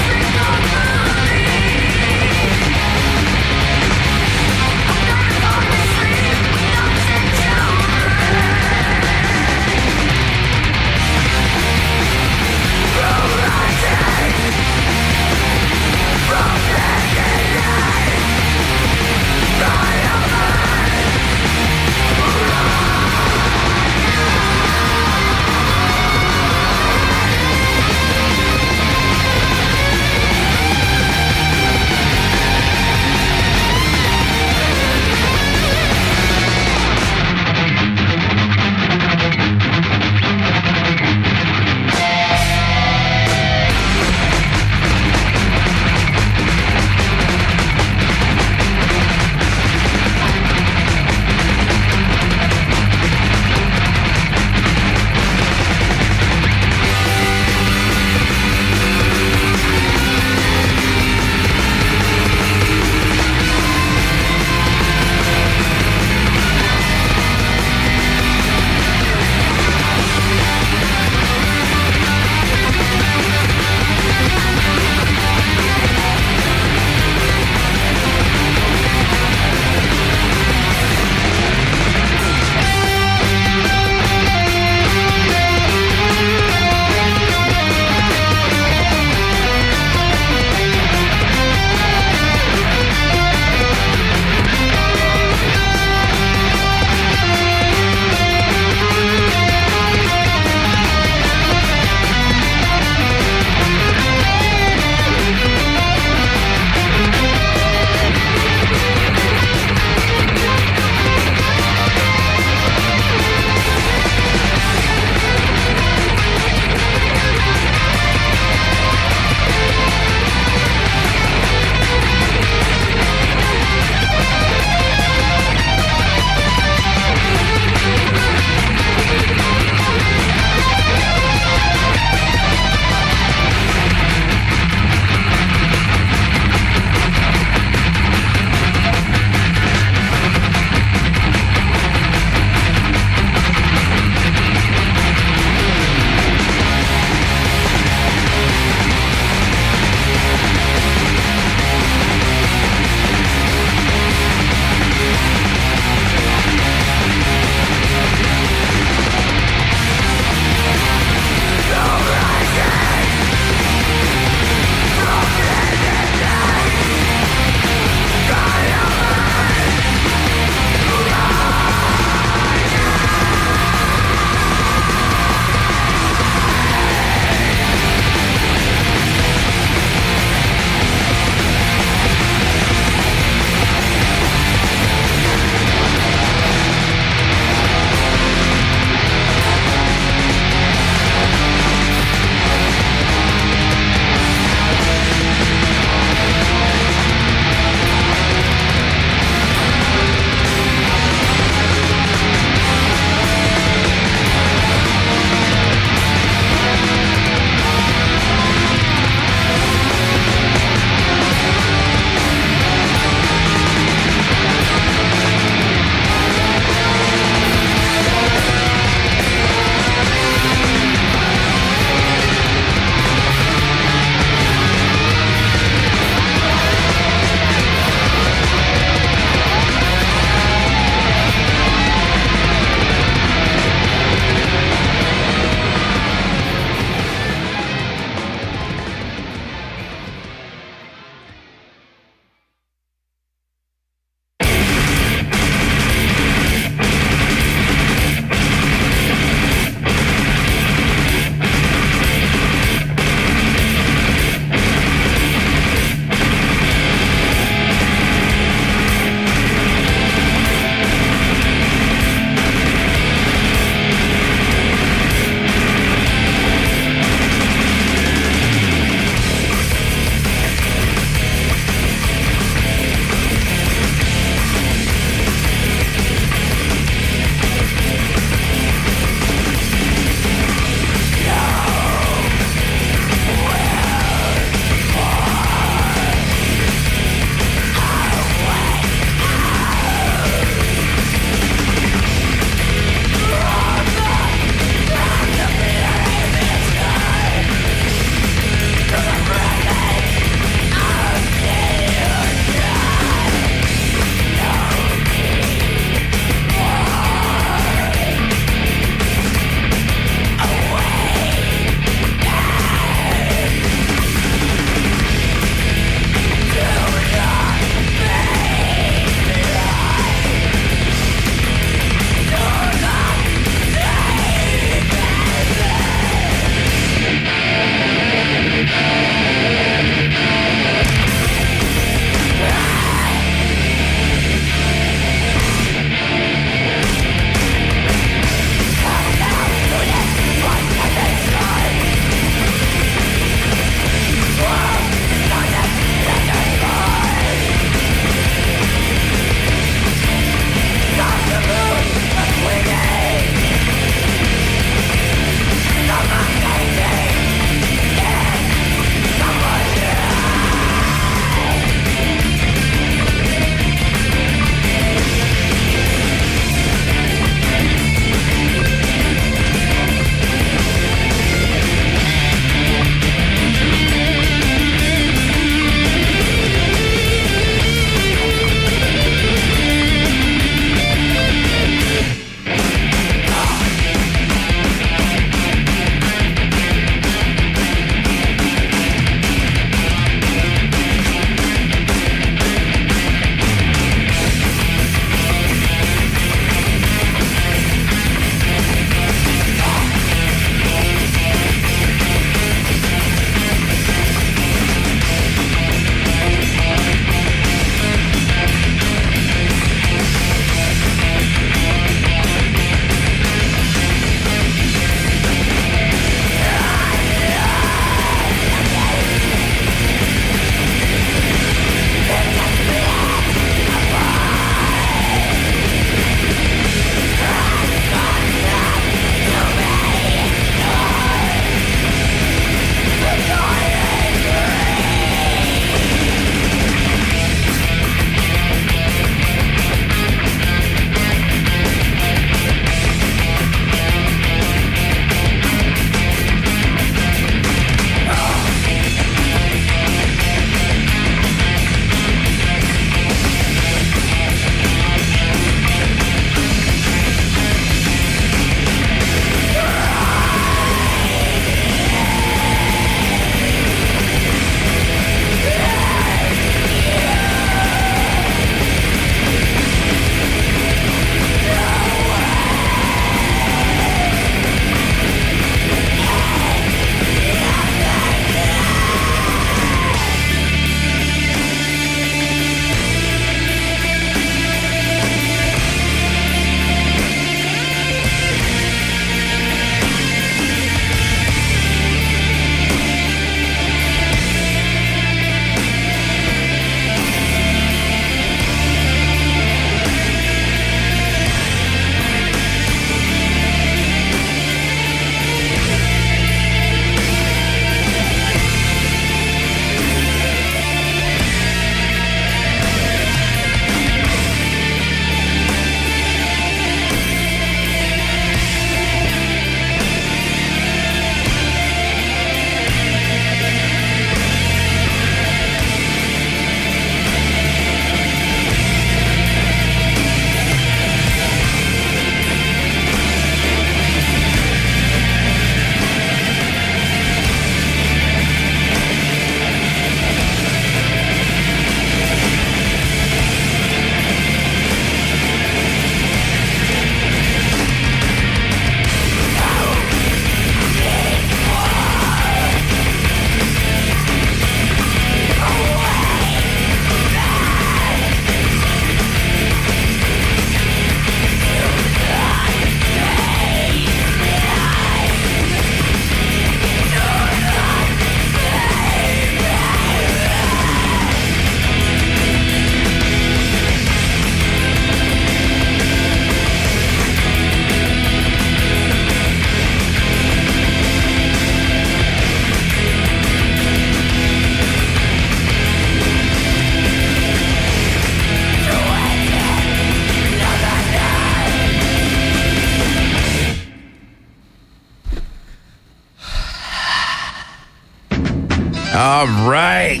All right.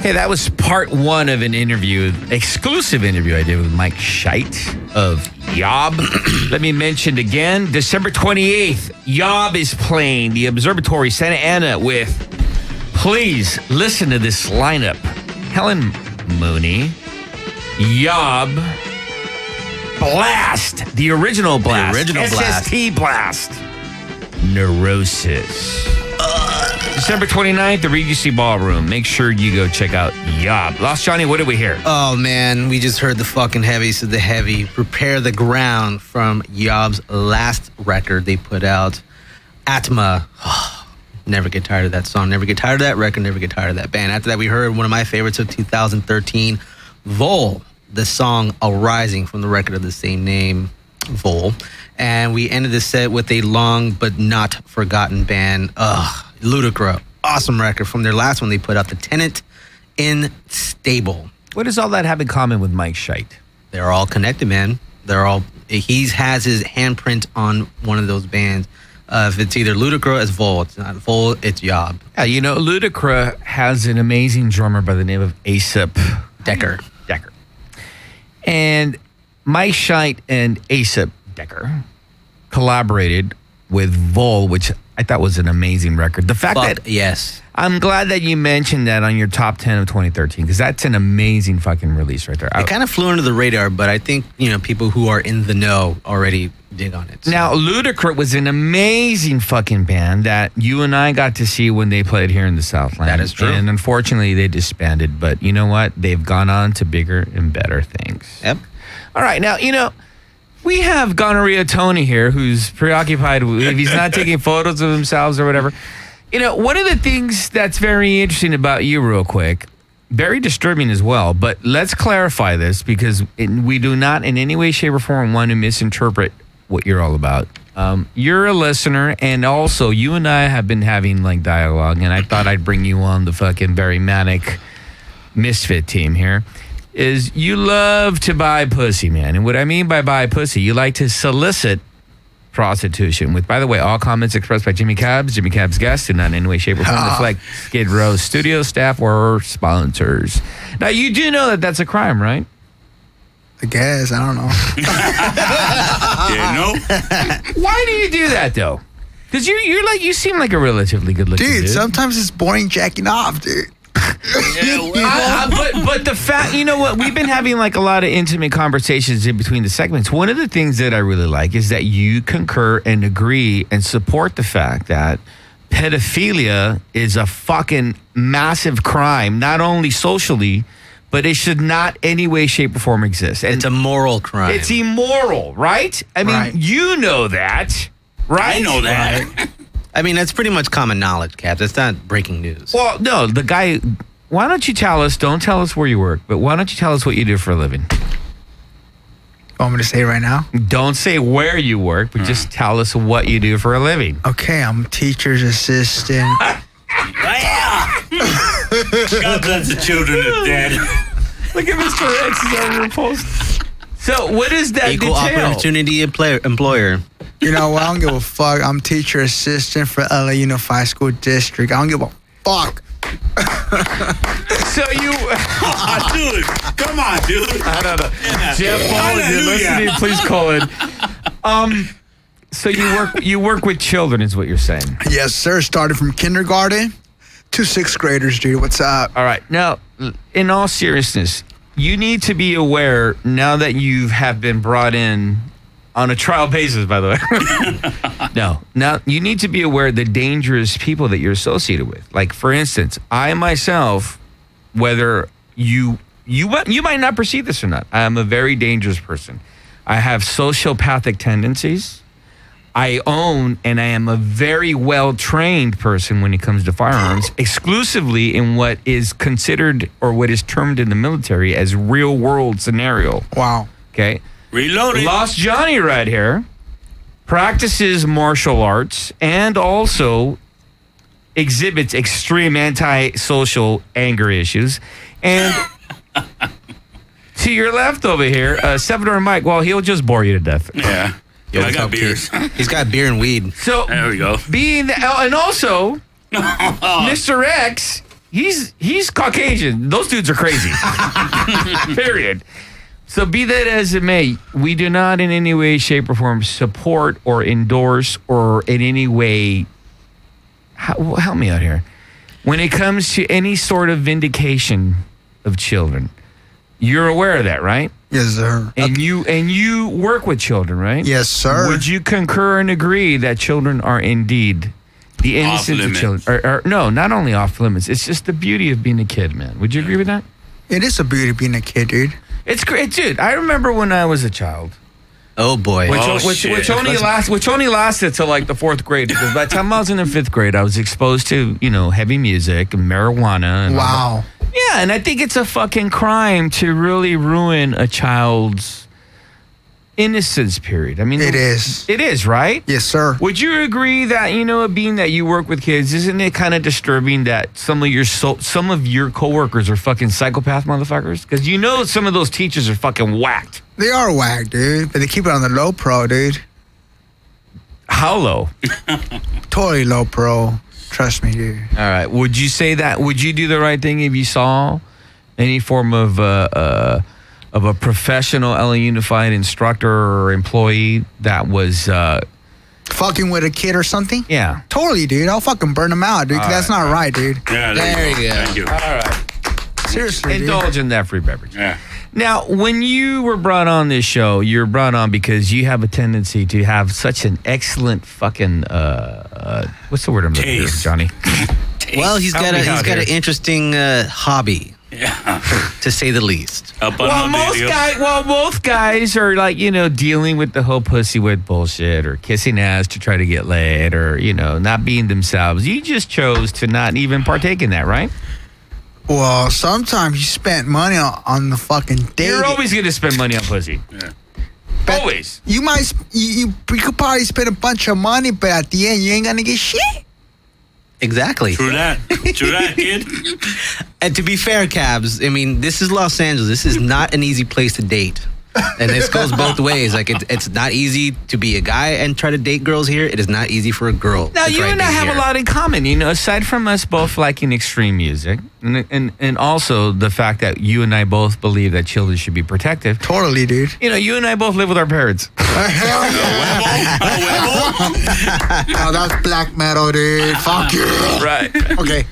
Hey, that was part one of an interview, exclusive interview I did with Mike Scheidt of Yob. Let me mention again, December 28th, Yob is playing the Observatory Santa Ana with, please listen to this lineup. Helen Mooney, Yob, Blast, the original Blast. The original Blast. SST Blast. Neurosis. December 29th, the Regency Ballroom. Make sure you go check out Yob. Lost Johnny, what did we hear? Oh, man, we just heard the fucking heavies of the heavy. Prepare the Ground from Yob's last record they put out, Atma. Never get tired of that song. Never get tired of that record. Never get tired of that band. After that, we heard one of my favorites of 2013, Vol, the song Arising from the record of the same name, Vol. And we ended the set with a long but not forgotten band, Ludacris. Awesome record from their last one they put out, The Tenant in Stable. What does all that have in common with Mike Scheidt? They're all connected, man. He has his handprint on one of those bands. If it's either Ludacris, it's Vol. It's not Vol, it's Yob. Yeah, you know, Ludacris has an amazing drummer by the name of Asap Decker. And Mike Scheidt and Asap Decker collaborated with Vol, which I thought was an amazing record. The fact that yes, I'm glad that you mentioned that on your top 10 of 2013 because that's an amazing fucking release right there. It kind of flew under the radar, but I think people who are in the know already dig on it. So. Now, Ludacris was an amazing fucking band that you and I got to see when they played here in the Southland. That is true. And unfortunately, they disbanded. But you know what? They've gone on to bigger and better things. Yep. All right. Now, we have Gonorrhea Tony here who's preoccupied if he's not taking photos of himself or whatever. One of the things that's very interesting about you real quick, very disturbing as well, but let's clarify this because we do not in any way, shape, or form want to misinterpret what you're all about. You're a listener, and also you and I have been having dialogue, and I thought I'd bring you on the fucking very manic misfit team here. Is you love to buy pussy, man. And what I mean by buy pussy, you like to solicit prostitution with, by the way, all comments expressed by Jimmy Cabs guests, and not in any way, shape, or form reflect Skidrow studio staff or sponsors. Now, you do know that that's a crime, right? I guess. I don't know. Why do you do that, though? Because you seem like a relatively good-looking dude. Sometimes it's boring jacking off, dude. But the fact, you know what? We've been having a lot of intimate conversations in between the segments. One of the things that I really like is that you concur and agree and support the fact that pedophilia is a fucking massive crime, not only socially, but it should not any way, shape, or form exist. And it's a moral crime. It's immoral, right? I mean, you know that, right? I know that. Right. I mean, that's pretty much common knowledge, Cap. That's not breaking news. Well, no, the guy, why don't you tell us, don't tell us where you work, but why don't you tell us what you do for a living? Want me to say it right now? Don't say where you work, but just tell us what you do for a living. Okay, I'm a teacher's assistant. God bless the children of dead. Look at Mr. X's on your post. So what is that Equal detail? opportunity employer. You know what? I don't give a fuck. I'm teacher assistant for LA Unified School District. I don't give a fuck. So you... dude, come on, dude. I don't know. Yeah. Jeff Paul, if you're listening, please call in. So you work with children is what you're saying? Yes, sir. Started from kindergarten to sixth graders, dude. What's up? All right. Now, in all seriousness, you need to be aware now that you have been brought in on a trial basis, by the way. No. Now, you need to be aware of the dangerous people that you're associated with. Like, for instance, I myself, whether you might not perceive this or not, I am a very dangerous person. I have sociopathic tendencies. I own and I am a very well-trained person when it comes to firearms, exclusively in what is considered or what is termed in the military as real-world scenario. Wow. Okay? Reloaded. Lost Johnny right here practices martial arts and also exhibits extreme anti-social anger issues. And to your left over here, Salvador Mike, well, he'll just bore you to death. Yeah. I got beers. He's got beer and weed. So there we go. And also, Mr. X, he's Caucasian. Those dudes are crazy. Period. So be that as it may, we do not in any way, shape, or form support or endorse or in any way, help me out here, when it comes to any sort of vindication of children. You're aware of that, right? Yes, sir. And you work with children, right? Yes, sir. Would you concur and agree that children are indeed the innocence of children? Or no, not only off limits. It's just the beauty of being a kid, man. Would you agree with that? It is a beauty of being a kid, dude. It's great, dude. I remember when I was a child. Oh boy. Which only lasted till like the 4th grade, because by the time I was in the 5th grade, I was exposed to, heavy music and marijuana. And wow. Yeah, and I think it's a fucking crime to really ruin a child's innocence period. I mean, it is. It is, right? Yes, sir. Would you agree that, being that you work with kids, isn't it kind of disturbing that some of your coworkers are fucking psychopath motherfuckers? Because some of those teachers are fucking whacked. They are whacked, dude, but they keep it on the low pro, dude. How low? Totally low pro. Trust me, dude. All right. Would you say that? Would you do the right thing if you saw any form of a professional LA Unified instructor or employee that was fucking with a kid or something? Yeah. Totally, dude. I'll fucking burn them out, dude. 'Cause that's not right, dude. Yeah, there you go. Thank you. All right. Seriously, Indulge in that free beverage. Yeah. Now, when you were brought on this show, you're brought on because you have a tendency to have such an excellent fucking what's the word I'm looking for, Johnny? Well, he's got an interesting hobby. Yeah. To say the least. Well, most guys are like, dealing with the whole pussy wet bullshit or kissing ass to try to get laid or, not being themselves. You just chose to not even partake in that, right? Well, sometimes you spent money on the fucking date. You're always going to spend money on pussy. Yeah. But always. You might, you could probably spend a bunch of money, but at the end, you ain't going to get shit. Exactly. True that, kid. And to be fair, Cabs, I mean, this is Los Angeles. This is not an easy place to date. And this goes both ways. Like, it's not easy to be a guy and try to date girls here. It is not easy for a girl. Now, you and I have a lot in common, aside from us both liking extreme music and also the fact that you and I both believe that children should be protective. Totally, dude. You and I both live with our parents. Hell yeah. Oh, that's black metal, dude. Fuck you. Right. Okay.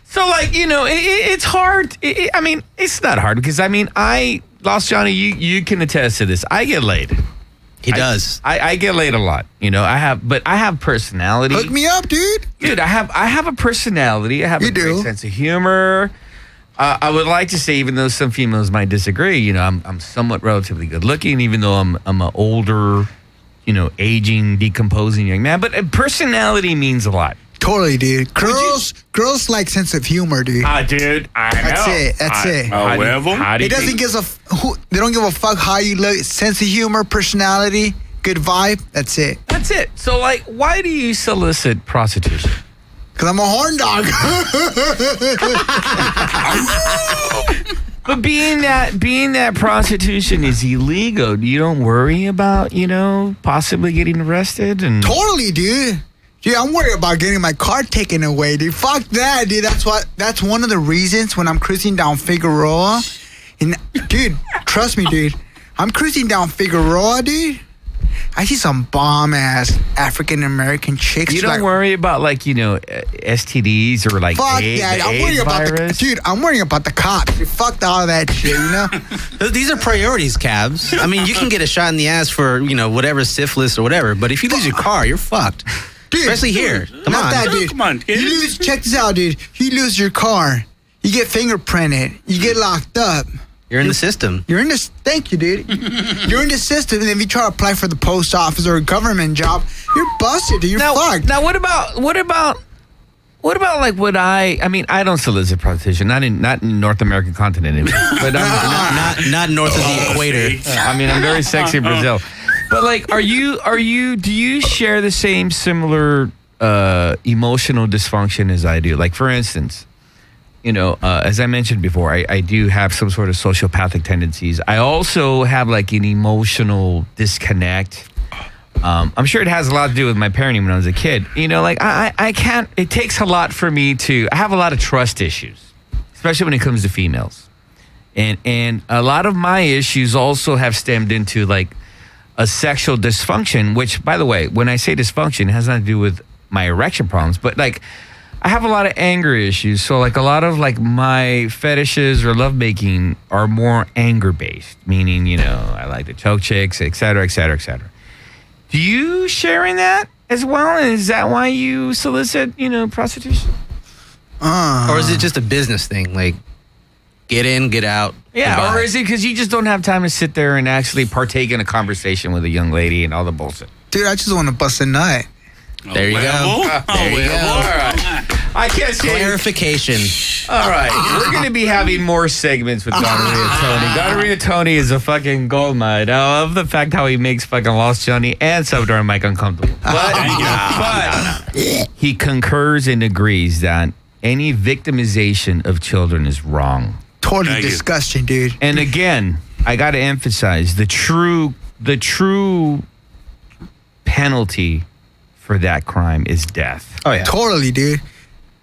So, it's hard. It's not hard because, Lost Johnny, you can attest to this. I get laid. He does. I get laid a lot. I have personality. Hook me up, dude. Dude, I have a personality. I have a great sense of humor. I would like to say, even though some females might disagree, I'm somewhat relatively good looking, even though I'm an older, aging, decomposing young man. But personality means a lot. Totally, dude. Girls like sense of humor, dude. Dude, I know. That's it. They don't give a fuck how you look. Sense of humor, personality, good vibe. That's it. That's it. So, why do you solicit prostitution? Because I'm a horn dog. But being that prostitution is illegal, you don't worry about, possibly getting arrested and totally, dude. Dude, I'm worried about getting my car taken away, dude. Fuck that, dude. That's one of the reasons when I'm cruising down Figueroa. And, dude, trust me, dude. I'm cruising down Figueroa, dude. I see some bomb-ass African-American chicks. You don't worry about, STDs or, fuck that. I'm worried about I'm worrying about the cops. Dude, fuck all that shit, These are priorities, Cabs. I mean, you can get a shot in the ass for, whatever, syphilis or whatever. But if you lose your car, you're fucked. Dude, especially here. Come on. That, dude. Come on, kid. Check this out, dude. You lose your car. You get fingerprinted. You get locked up. You're in the system. Thank you, dude. You're in the system, and if you try to apply for the post office or a government job, you're busted, dude. You're fucked. Now, what about I don't solicit prostitution, not in North American continent anymore, but not north of the equator. I'm very sexy in Brazil. But do you share the same similar emotional dysfunction as I do? Like, for instance, as I mentioned before, I do have some sort of sociopathic tendencies. I also have an emotional disconnect I'm sure it has a lot to do with my parenting when I was a kid. You know, like I can't. It takes a lot for me to. I have a lot of trust issues, especially when it comes to females, and a lot of my issues also have stemmed into like a sexual dysfunction. Which, by the way, when I say dysfunction, it has nothing to do with my erection problems, but like I have a lot of anger issues. So like a lot of like my fetishes or lovemaking are more anger based, meaning, you know, I like to choke chicks, et cetera, et cetera, et cetera. Do you share in that as well? And is that why you solicit, you know, prostitution? Or is it just a business thing? Like, get in, get out. Yeah, goodbye. or is it because you just don't have time to sit there and actually partake in a conversation with a young lady and all the bullshit? Dude, I just want to bust a nut. There you go. There you go. All right. I can't say clarification. All right. We're going to be having more segments with Gonorrhea Tony. Gonorrhea Tony is a fucking gold mine. I love the fact how he makes fucking Lost Johnny and Salvador Mike uncomfortable. But he concurs and agrees that any victimization of children is wrong. Totally disgusting, dude. And again, I got to emphasize the true penalty for that crime is death. Oh yeah, totally, dude.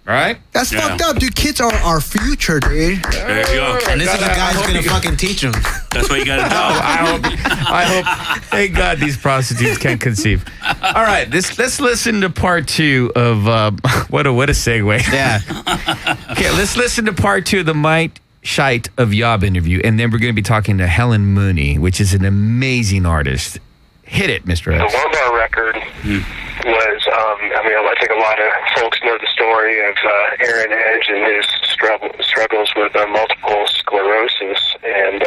Right? That's fucked up, dude. Kids are our future, dude. There you go. And this is the guy who's gonna fucking teach them. That's what you gotta do. I hope. Thank God these prostitutes can't conceive. All right, let's listen to part 2 of what a segue. Yeah. Okay, let's listen to part 2 of the Mike Shite of Yob interview, and then we're going to be talking to Helen Mooney, which is an amazing artist. Hit it, Mr. X. The Lumbar record was, I think a lot of folks know the story of Aaron Edge and his struggles with multiple sclerosis, and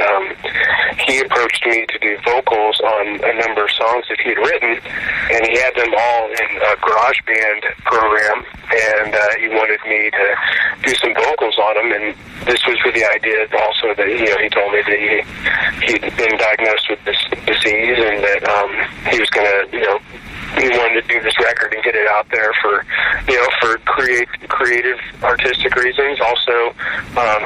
he approached me to do vocals on a number of songs that he had written, and he had them all in a garage band program, and he wanted me to do some vocals on them, and this was with the idea also that, you know, he told me that he'd been diagnosed with this disease, and that he was going to, you know, he wanted to do this record and get it out there for, you know, for creative, artistic reasons. Also,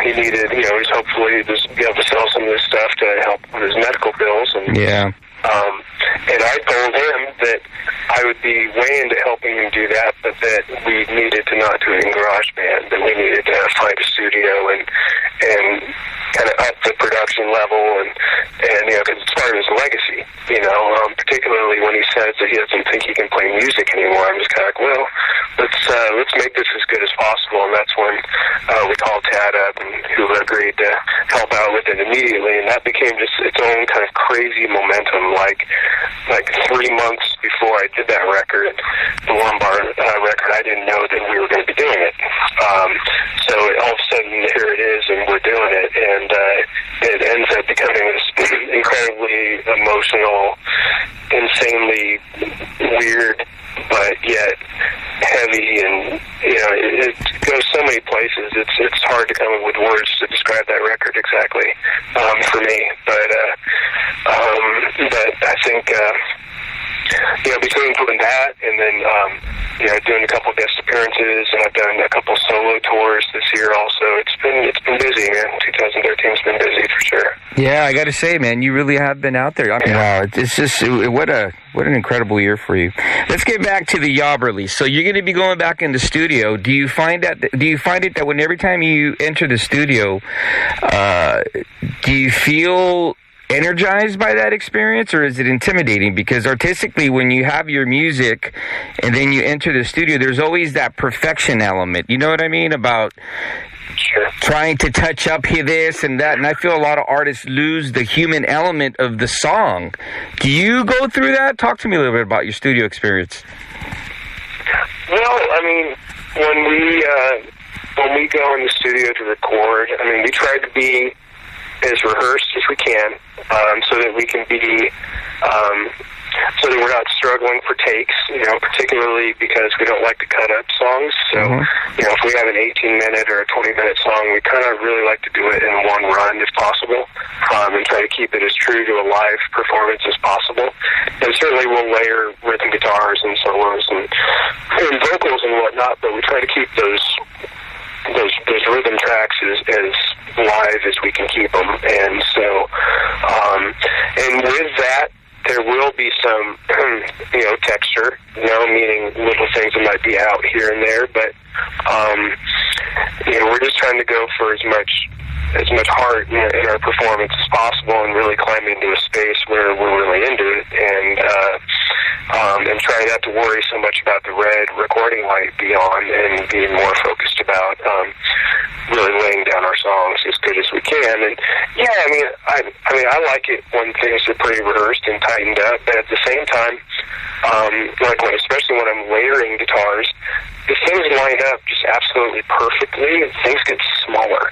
he needed, you know, he's hopefully just be able to sell some of this stuff to help with his medical bills. And yeah. And I told him that I would be way into helping him do that, but that we needed to not do it in GarageBand, that we needed to find a studio and kind of up the production level, and you know, because it's part of his legacy, you know, particularly when he says that he doesn't think he can play music anymore. I'm just kind of like, well, let's make this as good as possible, and that's when we called Tad up, and who agreed to help out with it immediately, and that became just its own kind of crazy momentum. Like 3 months before I did that record, the Lumbar record, I didn't know that we were going to be doing it. So all of a sudden, here it is, and we're doing it, and it ends up becoming this incredibly emotional, insanely weird, but yet heavy, and you know, it goes so many places. It's hard to come up with words to describe that record exactly for me, but I think you know, between doing that and then you know, doing a couple guest appearances, and I've done a couple solo tours this year also. It's been busy, man. 2013's been busy for sure. Yeah, I got to say, man, you really have been out there. Wow, it's just what an incredible year for you. Let's get back to the Yob release. So you're going to be going back in the studio. Do you find it that when every time you enter the studio, do you feel energized by that experience, or is it intimidating? Because artistically, when you have your music and then you enter the studio, there's always that perfection element. You know what I mean? About trying to touch up here, this and that. And I feel a lot of artists lose the human element of the song. Do you go through that? Talk to me a little bit about your studio experience. Well, I mean, when we go in the studio to record, I mean, we try to be as rehearsed as we can, so that we can be, so that we're not struggling for takes, you know, particularly because we don't like to cut up songs. So, you know, if we have an 18-minute or a 20-minute song, we kind of really like to do it in one run if possible, and try to keep it as true to a live performance as possible. And certainly we'll layer rhythm guitars and solos and vocals and whatnot, but we try to keep those rhythm tracks as live as we can keep them. And so, and with that, there will be be some, texture, meaning little things that might be out here and there, but, we're just trying to go for as much heart in our performance as possible and really climb into a space where we're really into it and try not to worry so much about the red recording light beyond and being more focused about really laying down our songs as good as we can. And yeah, I like it when things are pretty rehearsed and tightened up, but at the same time, especially when I'm layering guitars, if things line up just absolutely perfectly, things get smaller.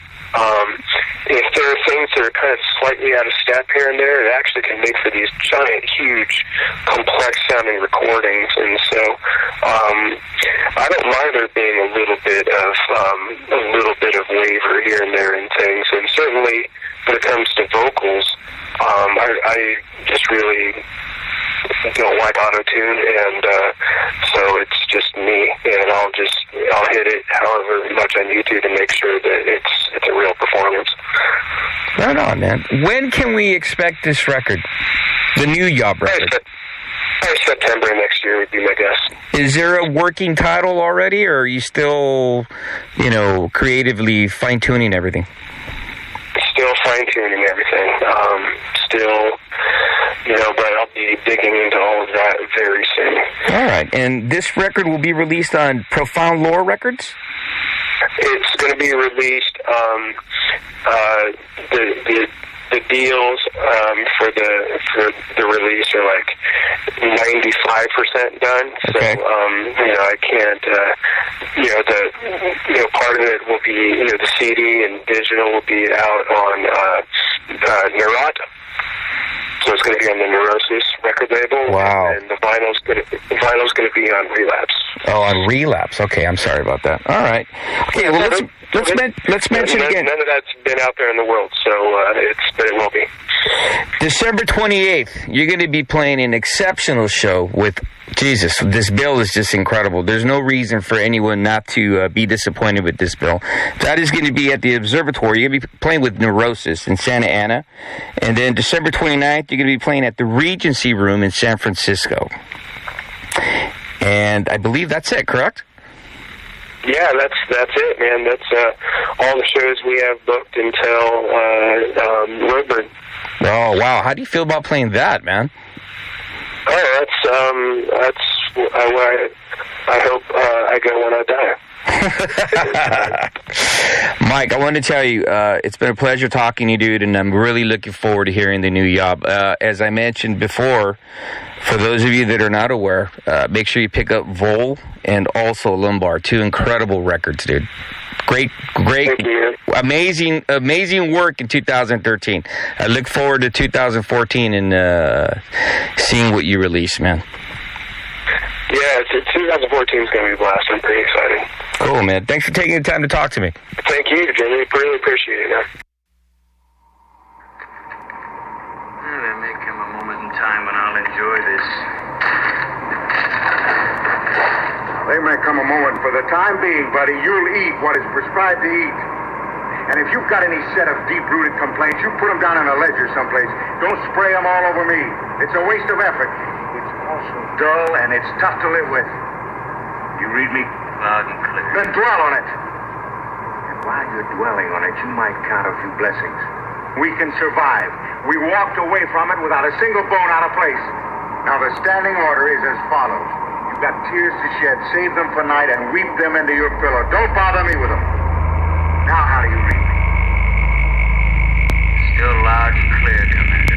If there are things that are kind of slightly out of step here and there, it actually can make for these giant, huge, complex-sounding recordings. And so I don't mind there being a little bit of waver here and there in things. And certainly when it comes to vocals, I just really don't like auto-tune, and so it's just me, and I'll hit it however much I need to make sure that it's a real performance. Right on, man. When can we expect this record? The new Yob record? September next year would be my guess. Is there a working title already, or are you still, creatively fine-tuning everything? Still fine-tuning everything. But I'll be digging into all of that very soon. All right. And this record will be released on Profound Lore Records? It's going to be released, the deals for the release are like 95% done. Okay. So, I can't, part of it will be, the CD and digital will be out on Neurot. So it's going to be on the Neurosis record label. Wow. And the vinyl's going to be on Relapse. Oh, on Relapse. Okay, I'm sorry about that. All right. Okay, well, let's mention again. None of that's been out there in the world, so but it will be. December 28th, you're going to be playing an exceptional show with, Jesus, this bill is just incredible. There's no reason for anyone not to be disappointed with this bill. That is going to be at the Observatory. You're going to be playing with Neurosis in Santa Ana. And then December 29th, you're going to be playing at the Regency Room in San Francisco. And I believe that's it, correct? Yeah, that's it, man. That's all the shows we have booked until Roadburn. Oh, wow. How do you feel about playing that, man? Oh, that's I hope I go when I die. Mike, I want to tell you, it's been a pleasure talking to you, dude, and I'm really looking forward to hearing the new Yob. As I mentioned before, for those of you that are not aware, make sure you pick up Vol and also Lumbar, two incredible records, dude. Great, amazing work in 2013. I look forward to 2014 and seeing what you release, man. Yeah, 2014 is going to be a blast. I'm pretty excited. Cool, man. Thanks for taking the time to talk to me. Thank you, Jimmy. Really appreciate it, man. There may come a moment in time when I'll enjoy this. There may come a moment. For the time being, buddy, you'll eat what is prescribed to eat. And if you've got any set of deep-rooted complaints, you put them down on a ledger someplace. Don't spray them all over me. It's a waste of effort. It's also dull, and it's tough to live with. You read me? Loud and clear. Then dwell on it. And while you're dwelling on it, you might count a few blessings. We can survive. We walked away from it without a single bone out of place. Now the standing order is as follows. You've got tears to shed. Save them for night and weep them into your pillow. Don't bother me with them. Now how do you read me? Still loud and clear, Commander.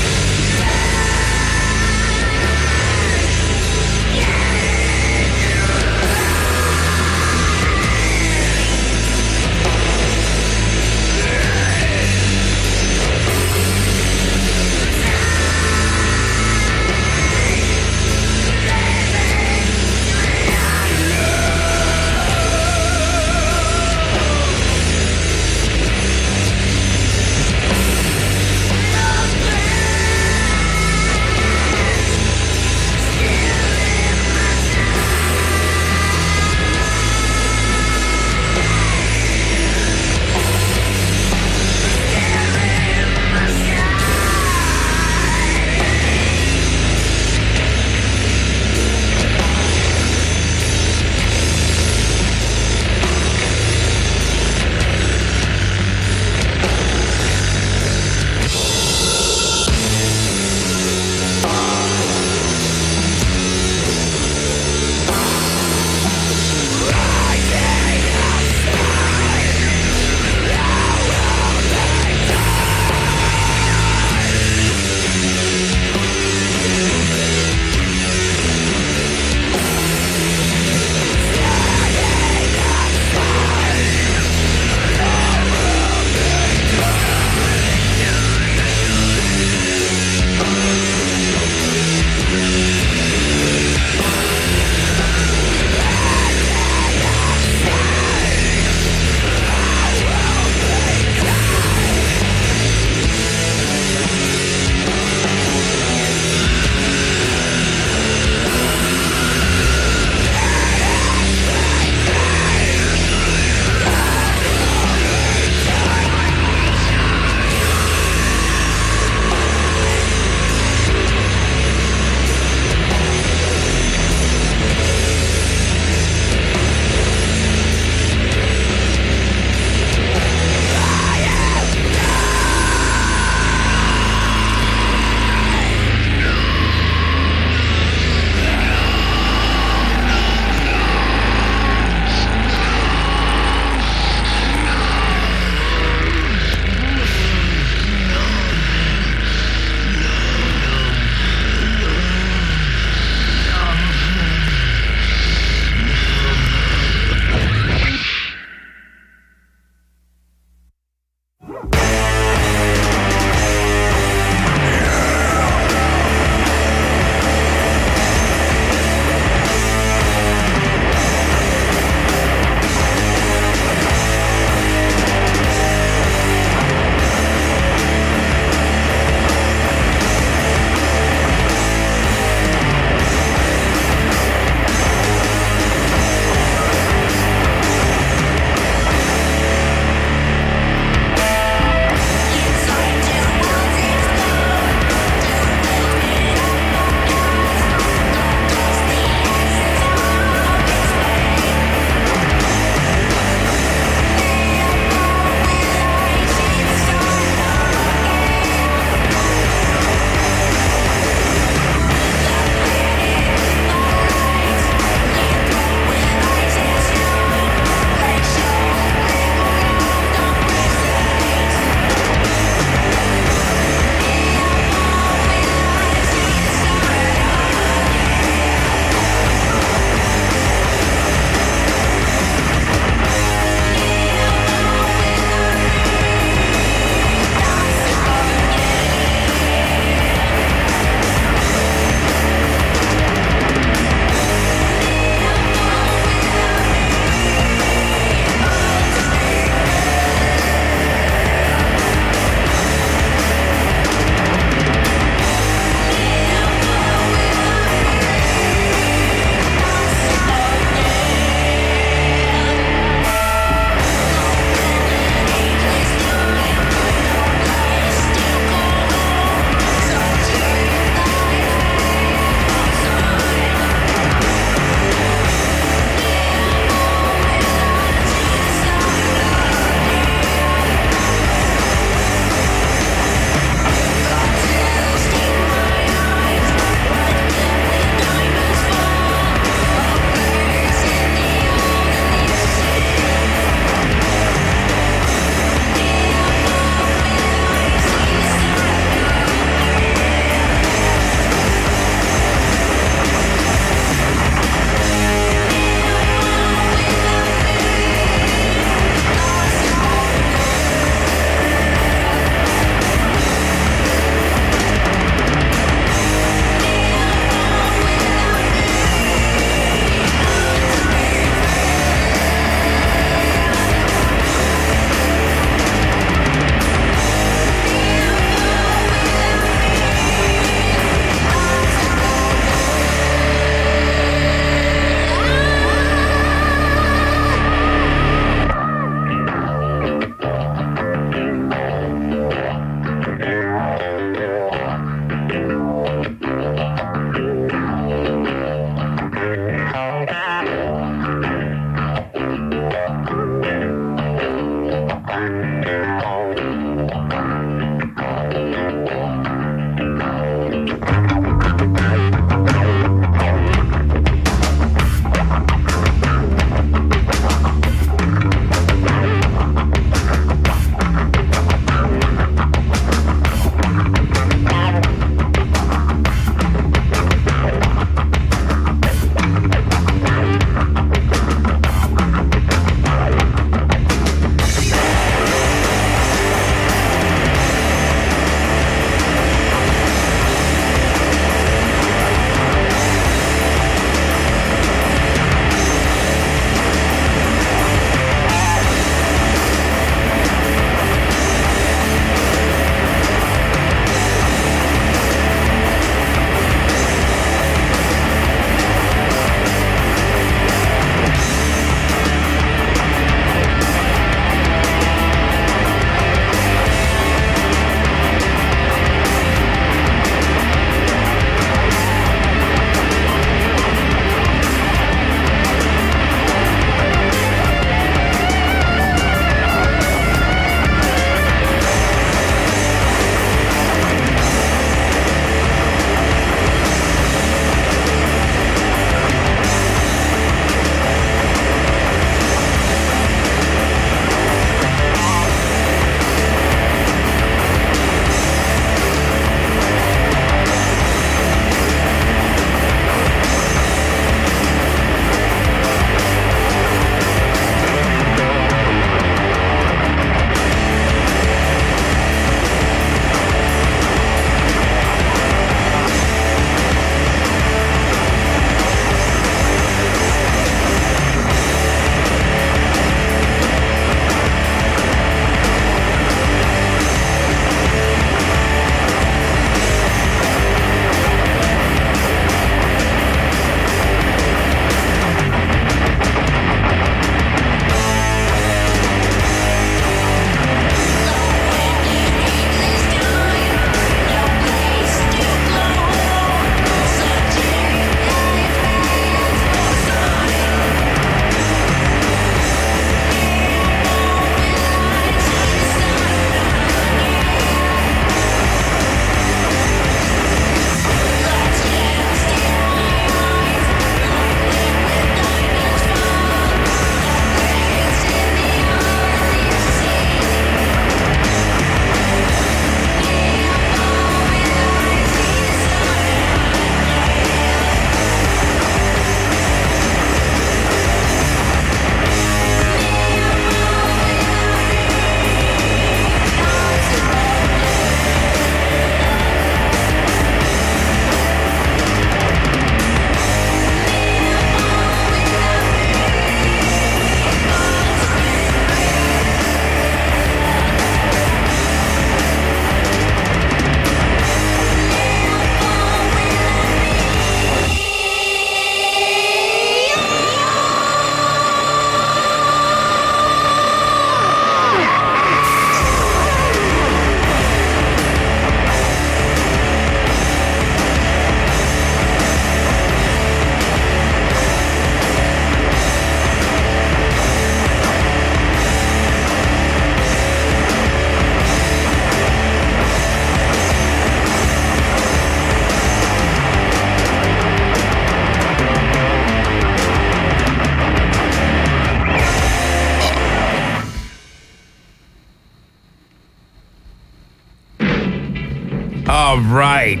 All right.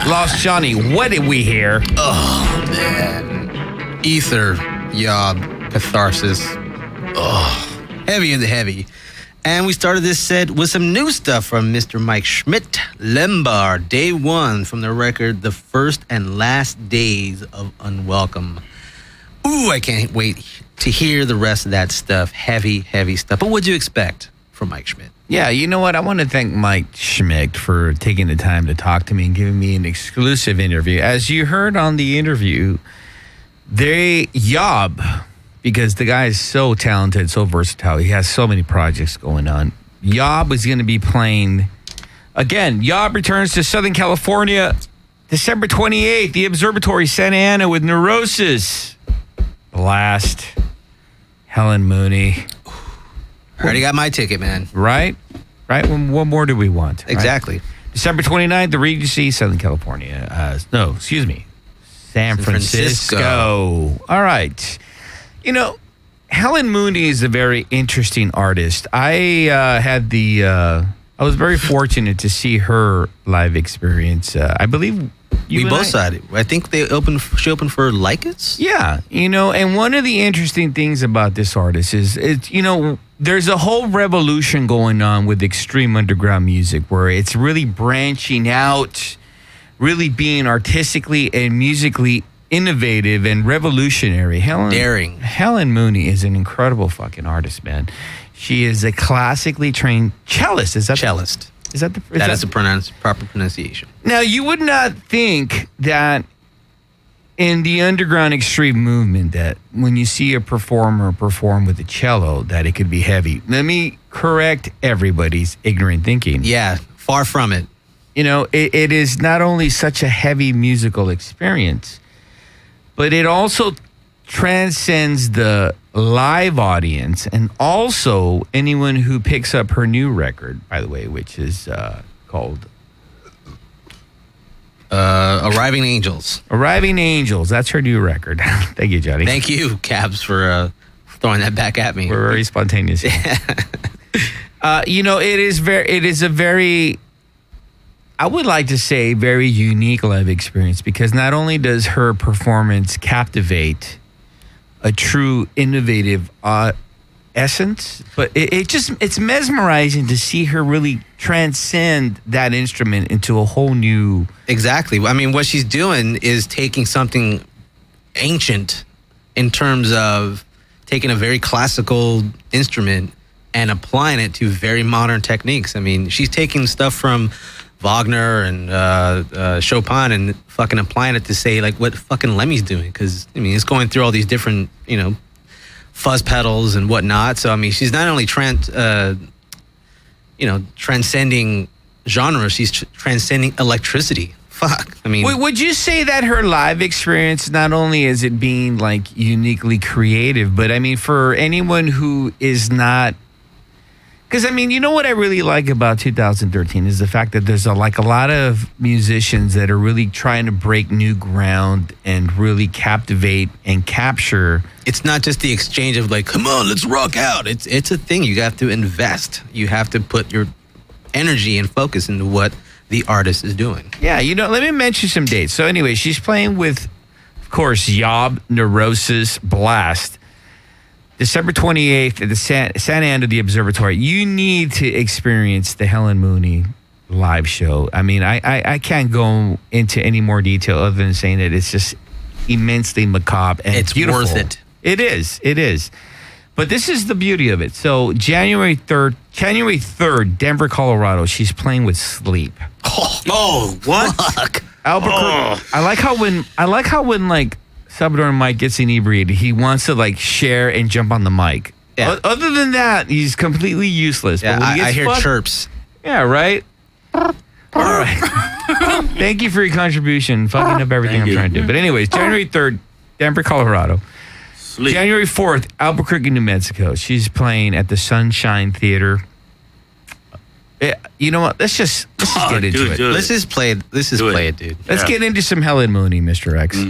Lost Johnny, what did we hear? Oh, man. Ether, yob, catharsis. Oh, heavy in the heavy. And we started this set with some new stuff from Mr. Mike Schmidt, Lembar, Day One, from the record The First and Last Days of Unwelcome. Ooh, I can't wait to hear the rest of that stuff. Heavy, heavy stuff. But what'd you expect from Mike Schmidt? Yeah, you know what? I want to thank Mike Schmidt for taking the time to talk to me and giving me an exclusive interview. As you heard on the interview, Yob, because the guy is so talented, so versatile. He has so many projects going on. Yob is going to be playing, again, Yob returns to Southern California December 28th, the Observatory, Santa Ana with Neurosis. Blast. Helen Mooney. I already got my ticket, man. Right? Right? What more do we want? Right? Exactly. December 29th, the Regency, Southern California. San Francisco. All right. You know, Helen Mooney is a very interesting artist. I was very fortunate to see her live experience. I believe we both saw it. I think she opened for Lycus? Yeah. You know, and one of the interesting things about this artist is, there's a whole revolution going on with extreme underground music where it's really branching out, really being artistically and musically innovative and revolutionary. Helen Mooney is an incredible fucking artist, man. She is a classically trained cellist. Is that cellist? Is that the that is the proper pronunciation? Now, you would not think that in the underground extreme movement that when you see a performer perform with a cello that it could be heavy. Let me correct everybody's ignorant thinking. Yeah, far from it. You know, it is not only such a heavy musical experience, but it also transcends the live audience and also anyone who picks up her new record, by the way, which is called Arriving Angels. Arriving Angels. That's her new record. Thank you, Johnny. Thank you, Cabs, for throwing that back at me. We're very spontaneous. You know, it is a very, I would like to say, very unique live experience because not only does her performance captivate a true innovative essence, but it's mesmerizing to see her really transcend that instrument into a whole new. Exactly. I mean, what she's doing is taking something ancient in terms of taking a very classical instrument and applying it to very modern techniques. I mean, she's taking stuff from Wagner and Chopin and fucking applying it to say like what fucking Lemmy's doing. Because, I mean, it's going through all these different, fuzz pedals and whatnot. So, I mean, she's not only transcending genres, she's transcending electricity. Fuck. I mean, would you say that her live experience, not only is it being like uniquely creative, but I mean, for anyone who is not, because I mean, you know what I really like about 2013 is the fact that there's a lot of musicians that are really trying to break new ground and really captivate and capture. It's not just the exchange of like, come on, let's rock out. It's a thing. You have to invest. You have to put your energy and focus into what the artist is doing. Yeah, let me mention some dates. So anyway, she's playing with, of course, Yob, Neurosis, Blast. December 28th at the Santa Ana the Observatory. You need to experience the Helen Mooney live show. I mean, I can't go into any more detail other than saying that it's just immensely macabre and it's beautiful. Worth it. It is. But this is the beauty of it. So January 3rd, Denver, Colorado. She's playing with Sleep. Oh, what? Fuck. Albuquerque. I like how when like Salvador Mike gets inebriated, he wants to like share and jump on the mic. Yeah. Other than that, he's completely useless. Yeah, I hear chirps. Yeah, right? All right. Thank you for your contribution. Fucking up everything I'm trying to do. But anyways, January 3rd, Denver, Colorado. Sleep. January 4th, Albuquerque, New Mexico. She's playing at the Sunshine Theater. You know what? Let's just get into it. Let's just play it. Play it, dude. Let's get into some Helen Mooney, Mr. X.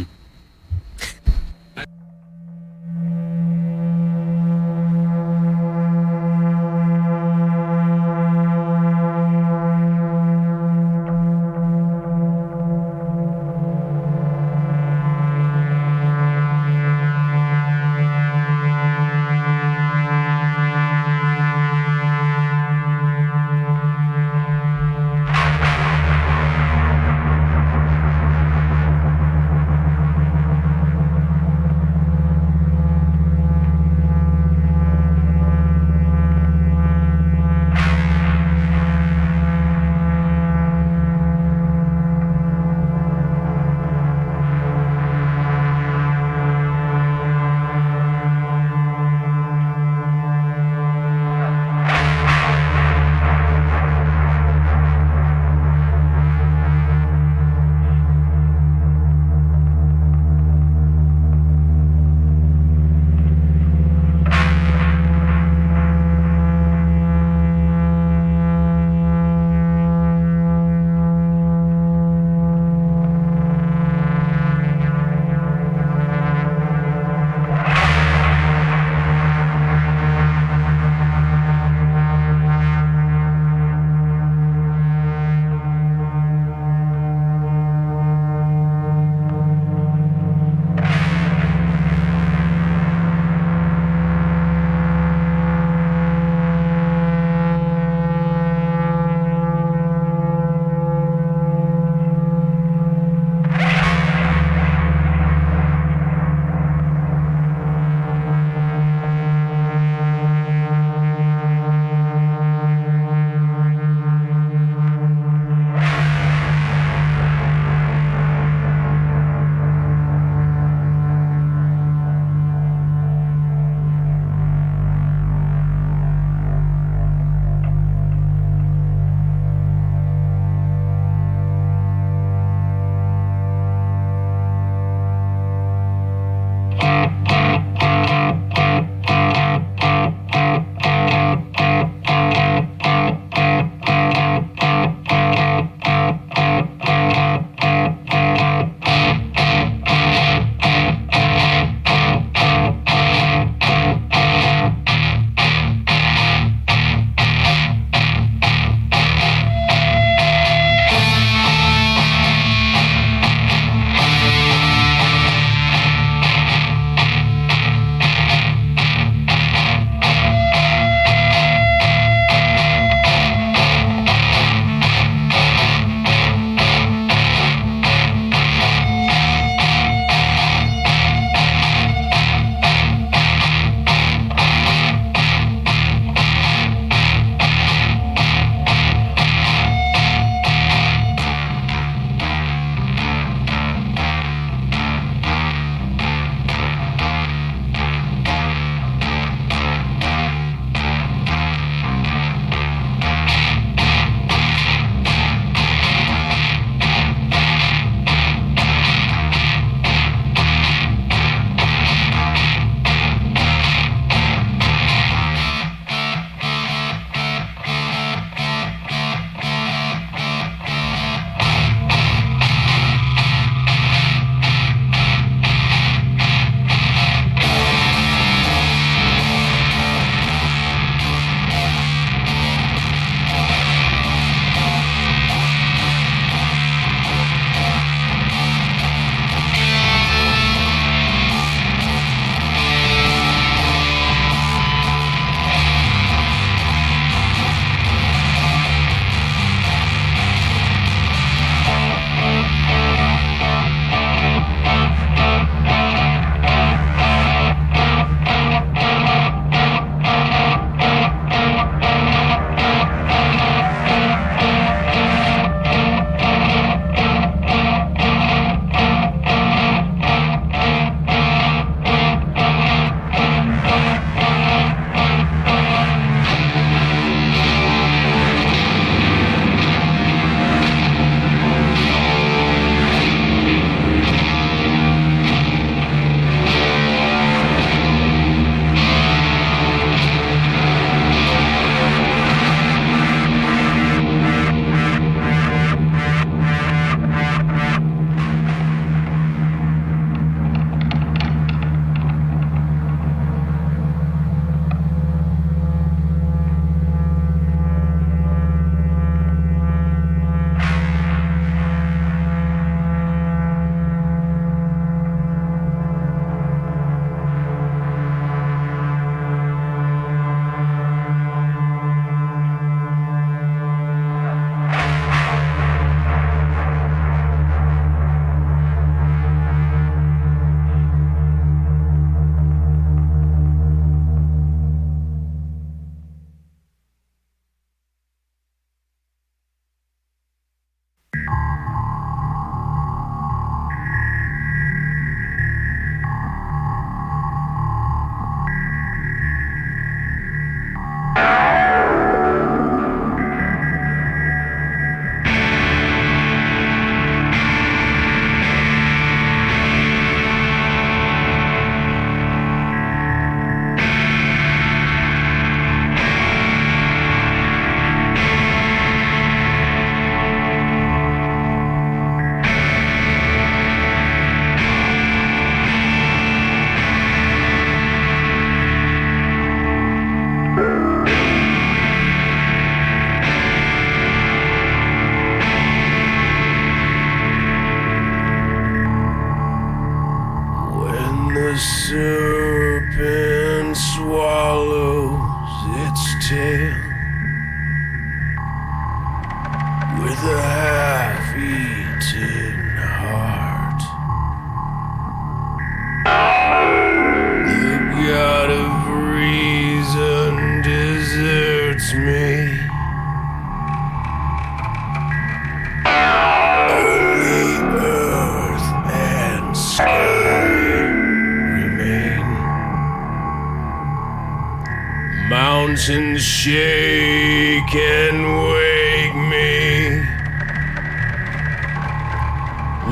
Mountains shake and wake me.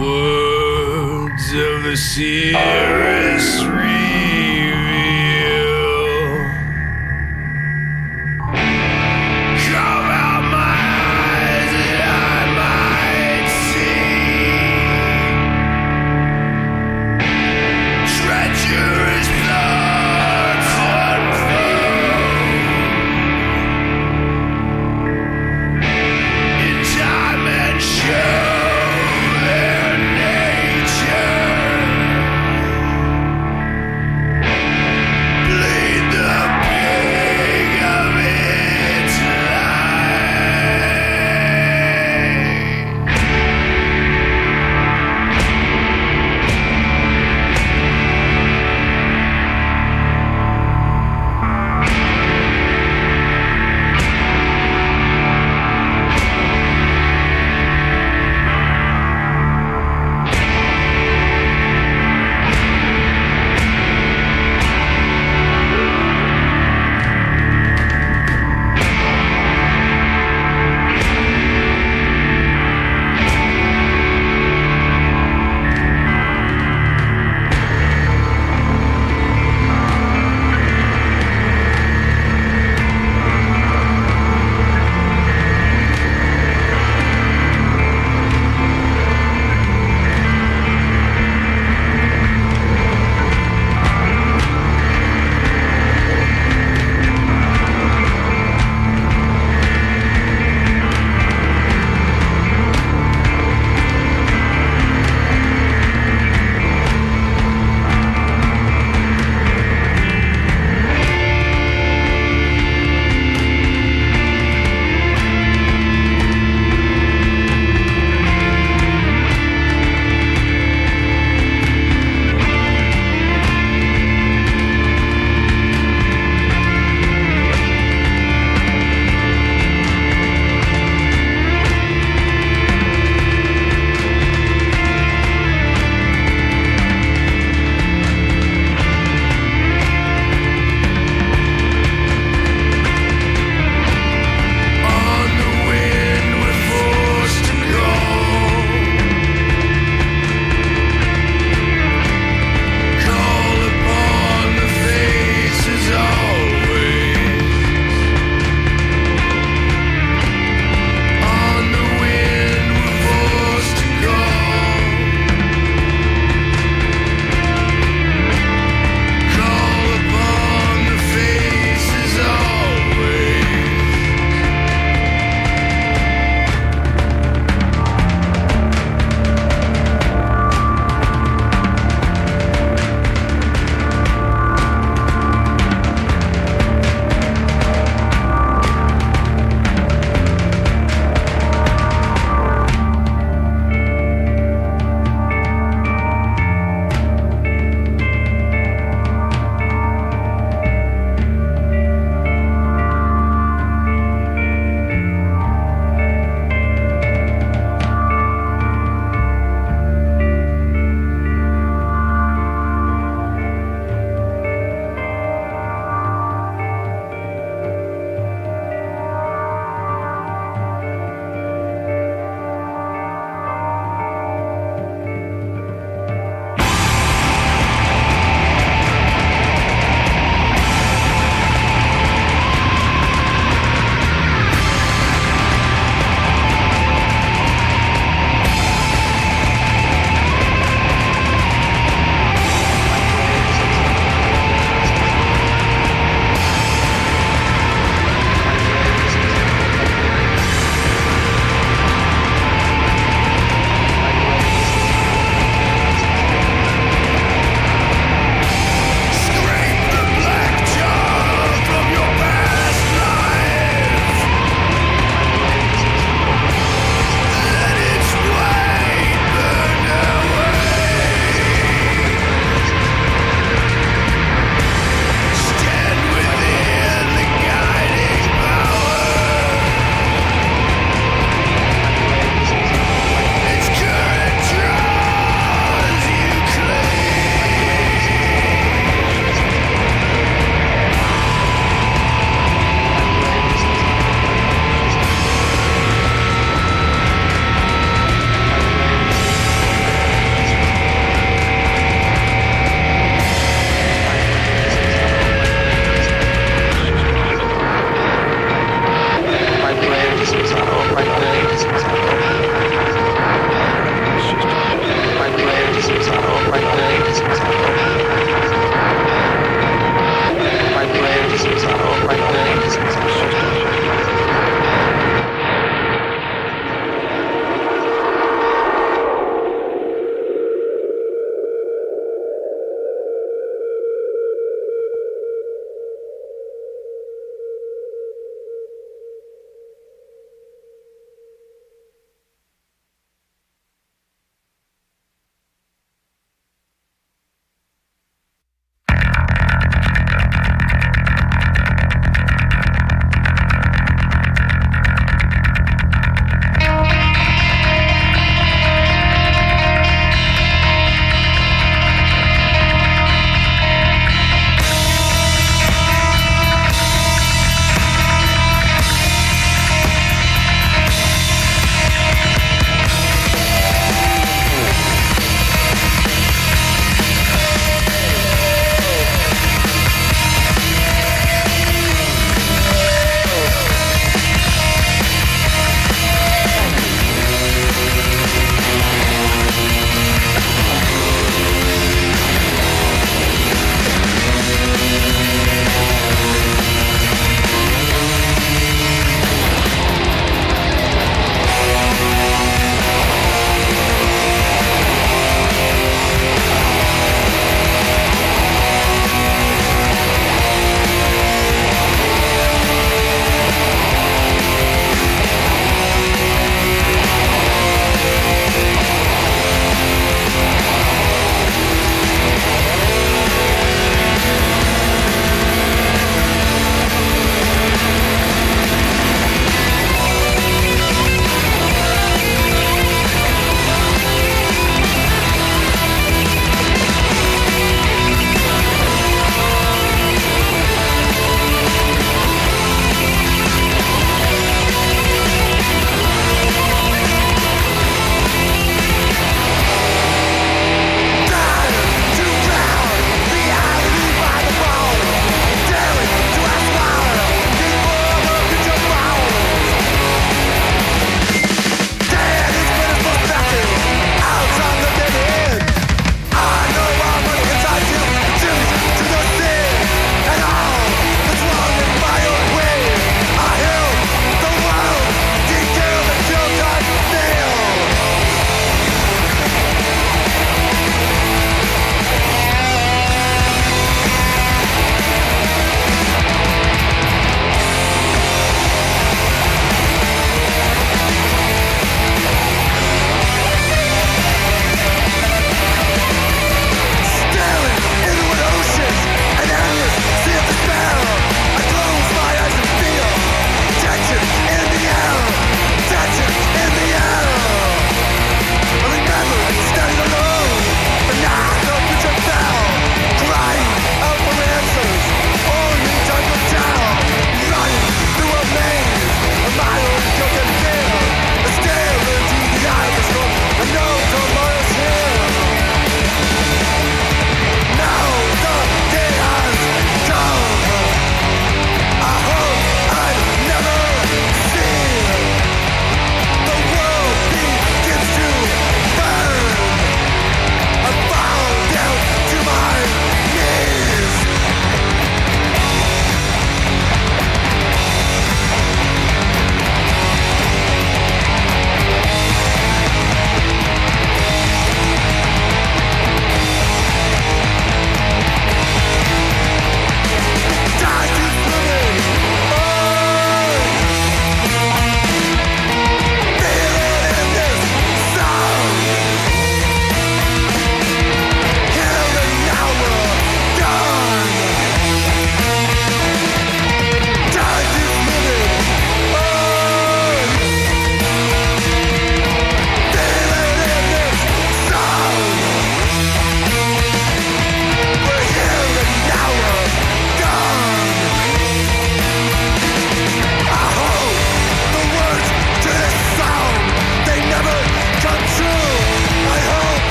Words of the seeress reveal. Come out my eyes that I might see. Treacherous thoughts unfold in time and show.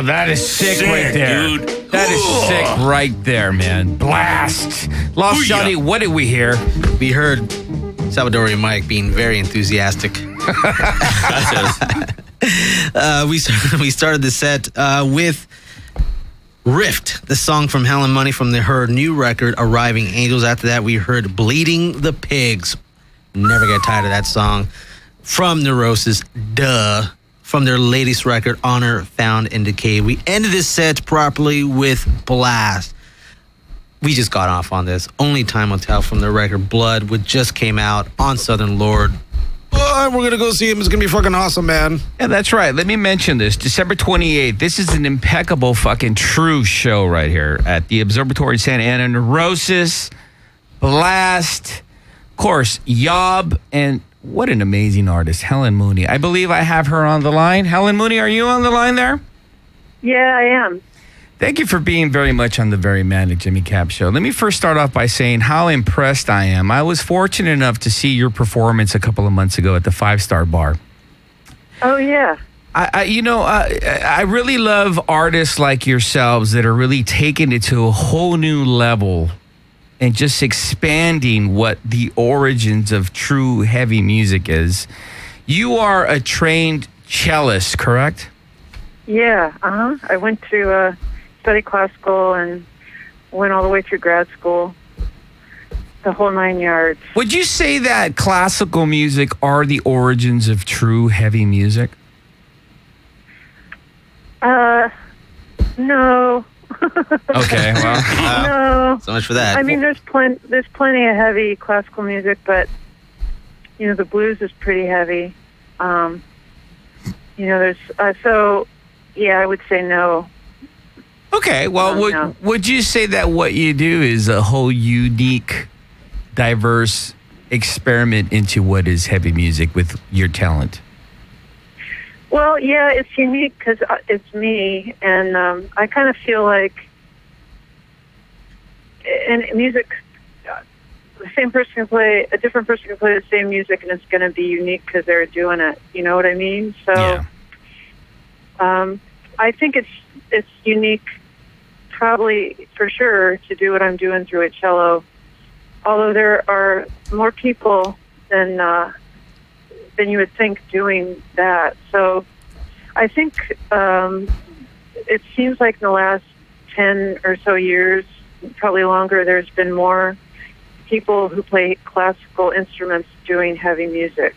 Oh, that is sick right there. Dude. That is sick right there, man. Blast. Lost Johnny, what did we hear? We heard Salvadorian Mike being very enthusiastic. We started the set with Rift, the song from Helen Money from her new record, Arriving Angels. After that, we heard Bleeding the Pigs. Never get tired of that song. From Neurosis, from their latest record, Honor Found in Decay. We ended this set properly with Blast. We just got off on this. Only Time Will Tell from their record Blood, which just came out on Southern Lord. Oh, we're going to go see him. It's going to be fucking awesome, man. Yeah, that's right. Let me mention this. December 28th. This is an impeccable fucking true show right here at the Observatory Santa Ana. Neurosis, Blast, of course, Yob, and what an amazing artist, Helen Mooney. I believe I have her on the line. Helen Mooney, are you on the line there? Yeah, I am. Thank you for being very much on the Very Manic Jimmy Cap Show. Let me first start off by saying how impressed I am. I was fortunate enough to see your performance a couple of months ago at the 5-Star Bar. Oh, yeah. I really love artists like yourselves that are really taking it to a whole new level and just expanding what the origins of true heavy music is. You are a trained cellist, correct? Yeah, I went to study classical and went all the way through grad school, the whole 9 yards. Would you say that classical music are the origins of true heavy music? No. Okay, well. No. So much for that. I mean, there's plenty of heavy classical music, but, the blues is pretty heavy. There's, I would say no. Okay, well, would you say that what you do is a whole unique, diverse experiment into what is heavy music with your talent? Well, yeah, it's unique because it's me, and I kind of feel like in music, a different person can play the same music, and it's going to be unique because they're doing it. You know what I mean? So, yeah. I think it's unique, probably for sure, to do what I'm doing through a cello. Although there are more people than you would think doing that. So I think it seems like in the last 10 or so years, probably longer, there's been more people who play classical instruments doing heavy music.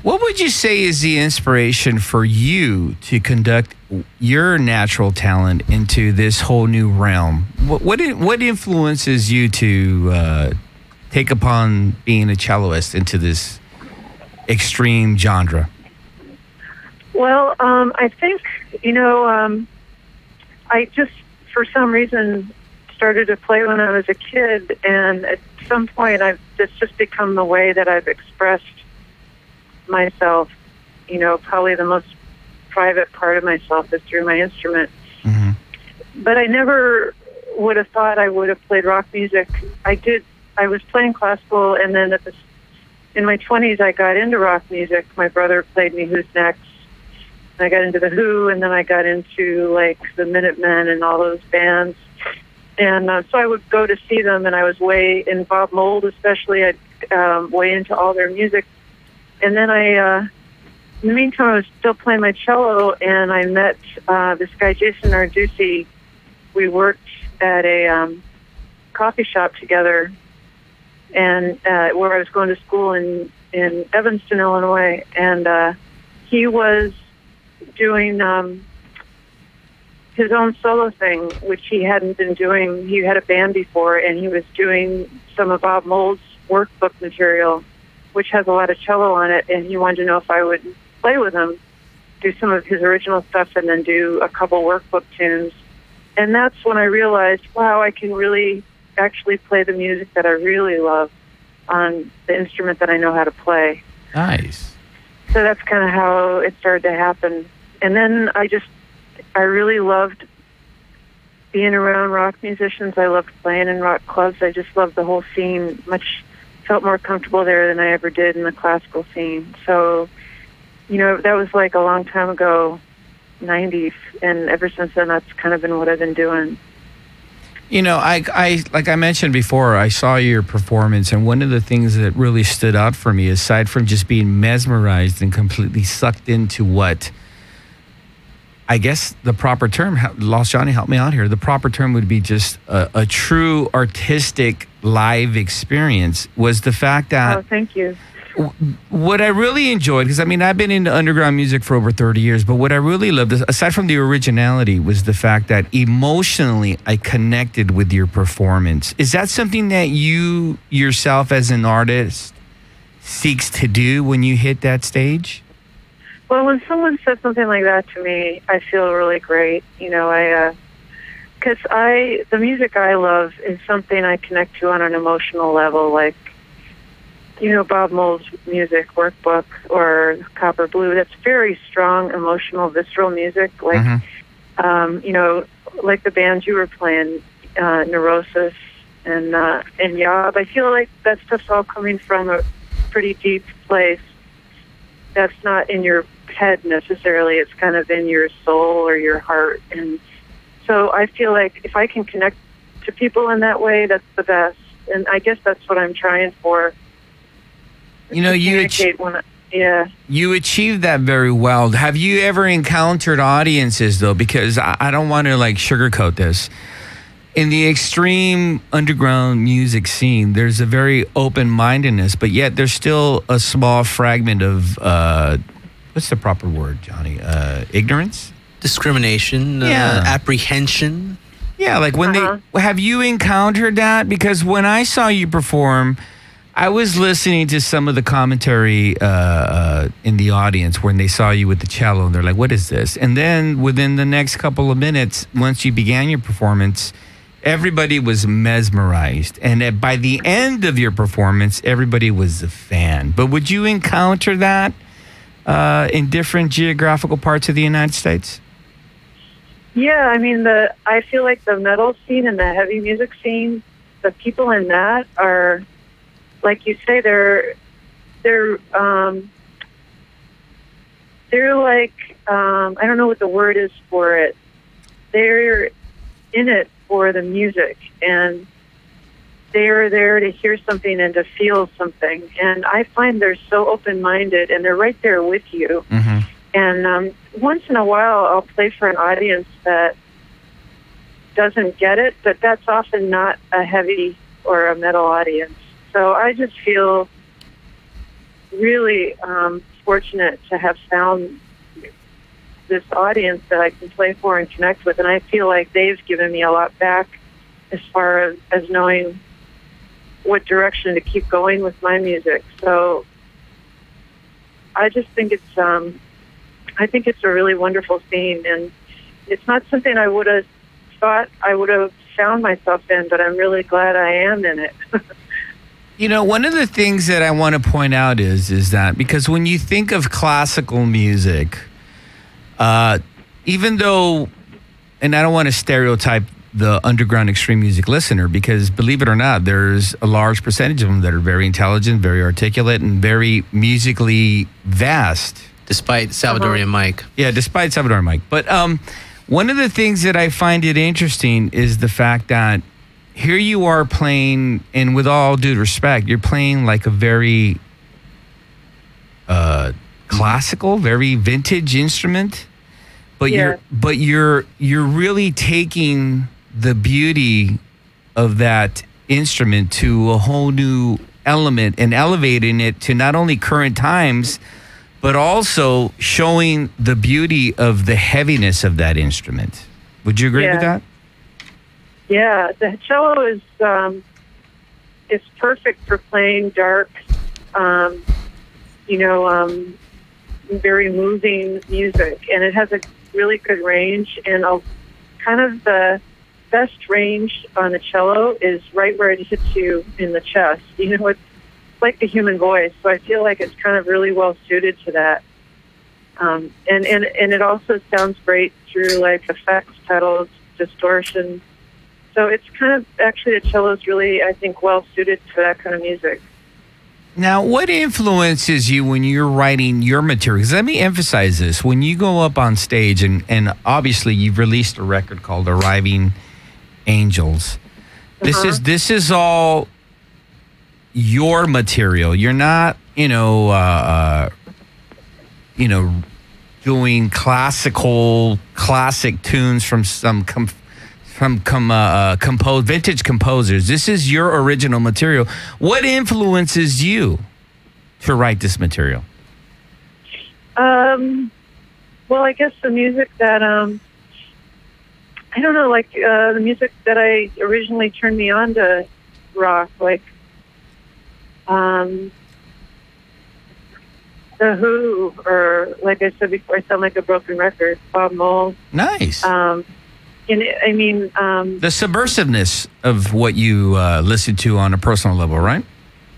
What would you say is the inspiration for you to conduct your natural talent into this whole new realm? What influences you to take upon being a celloist into this extreme genre? Well, I think, I just, for some reason, started to play when I was a kid, and at some point it's just become the way that I've expressed myself. Probably the most private part of myself is through my instrument. Mm-hmm. But I never would have thought I would have played rock music. I was playing classical, and then in my 20s I got into rock music. My brother played me Who's Next. I got into the Who, and then I got into like the Minutemen and all those bands. And so I would go to see them, and I was way in Bob Mould, especially. I'd way into all their music. And then in the meantime, I was still playing my cello, and I met this guy, Jason Narducci. We worked at a coffee shop together, and where I was going to school in Evanston, Illinois. And he was doing his own solo thing, which he hadn't been doing. He had a band before, and he was doing some of Bob Mould's workbook material, which has a lot of cello on it, and he wanted to know if I would play with him, do some of his original stuff, and then do a couple workbook tunes. And that's when I realized, wow, I can really actually play the music that I really love on the instrument that I know how to play. Nice. So that's kind of how it started to happen. And then I really loved being around rock musicians. I loved playing in rock clubs. I just loved the whole scene. Felt more comfortable there than I ever did in the classical scene. So, that was like a long time ago 90s, and ever since then, that's kind of been what I've been doing. You know, I like I mentioned before, I saw your performance, and one of the things that really stood out for me, aside from just being mesmerized and completely sucked into what, I guess the proper term, Lost Johnny, help me out here, the proper term would be just a true artistic live experience, was the fact that... Oh, thank you. What I really enjoyed, because I mean, I've been into underground music for over 30 years, but what I really loved, aside from the originality, was the fact that emotionally I connected with your performance. Is that something that you yourself as an artist seeks to do when you hit that stage? Well, when someone says something like that to me, I feel really great. You know, because the music I love is something I connect to on an emotional level, like, you know, Bob Mole's music, Workbook, or Copper Blue. That's very strong, emotional, visceral music. Like, you know, like the bands you were playing, Neurosis and Yob. I feel like that stuff's all coming from a pretty deep place. That's not in your head necessarily. It's kind of in your soul or your heart. And so I feel like if I can connect to people in that way, that's the best. And I guess that's what I'm trying for. You know, you achieved that very well. Have you ever encountered audiences, though? Because I don't want to, like, sugarcoat this. In the extreme underground music scene, there's a very open-mindedness, but yet there's still a small fragment of, what's the proper word, Johnny? Ignorance? Discrimination, apprehension. Yeah, like when have you encountered that? Because when I saw you perform, I was listening to some of the commentary in the audience when they saw you with the cello, and they're like, what is this? And then within the next couple of minutes, once you began your performance, everybody was mesmerized. And by the end of your performance, everybody was a fan. But would you encounter that in different geographical parts of the United States? Yeah, I mean, I feel like the metal scene and the heavy music scene, the people in that are... Like you say, they're like, I don't know what the word is for it. They're in it for the music, and they're there to hear something and to feel something. And I find they're so open-minded, and they're right there with you. Mm-hmm. And once in a while, I'll play for an audience that doesn't get it, but that's often not a heavy or a metal audience. So I just feel really fortunate to have found this audience that I can play for and connect with. And I feel like they've given me a lot back as far as knowing what direction to keep going with my music. So I just think it's a really wonderful scene. And it's not something I would have thought I would have found myself in, but I'm really glad I am in it. You know, one of the things that I want to point out is that because when you think of classical music, even though, and I don't want to stereotype the underground extreme music listener, because believe it or not, there's a large percentage of them that are very intelligent, very articulate, and very musically vast. Despite Salvadorian Mike. Yeah, despite Salvadorian Mike. But one of the things that I find it interesting is the fact that here you are playing, and with all due respect, you're playing like a very classical, very vintage instrument, but you're really taking the beauty of that instrument to a whole new element and elevating it to not only current times, but also showing the beauty of the heaviness of that instrument. Would you agree with that? Yeah, the cello is perfect for playing dark, very moving music, and it has a really good range. And kind of the best range on the cello is right where it hits you in the chest. You know, it's like the human voice, so I feel like it's kind of really well suited to that. And it also sounds great through like effects, pedals, distortion. So it's kind of, actually the cello is really, I think, well suited for that kind of music. Now, what influences you when you're writing your material? Because let me emphasize this. When you go up on stage, and obviously you've released a record called Arriving Angels. This is all your material. You're not, doing classic tunes from some vintage composers. This is your original material. What influences you to write this material? Well, I guess the music that I don't know, like the music that I originally turned me on to rock, like The Who, or like I said before, I sound like a broken record, Bob Mould. Nice. The subversiveness of what you listen to on a personal level, right?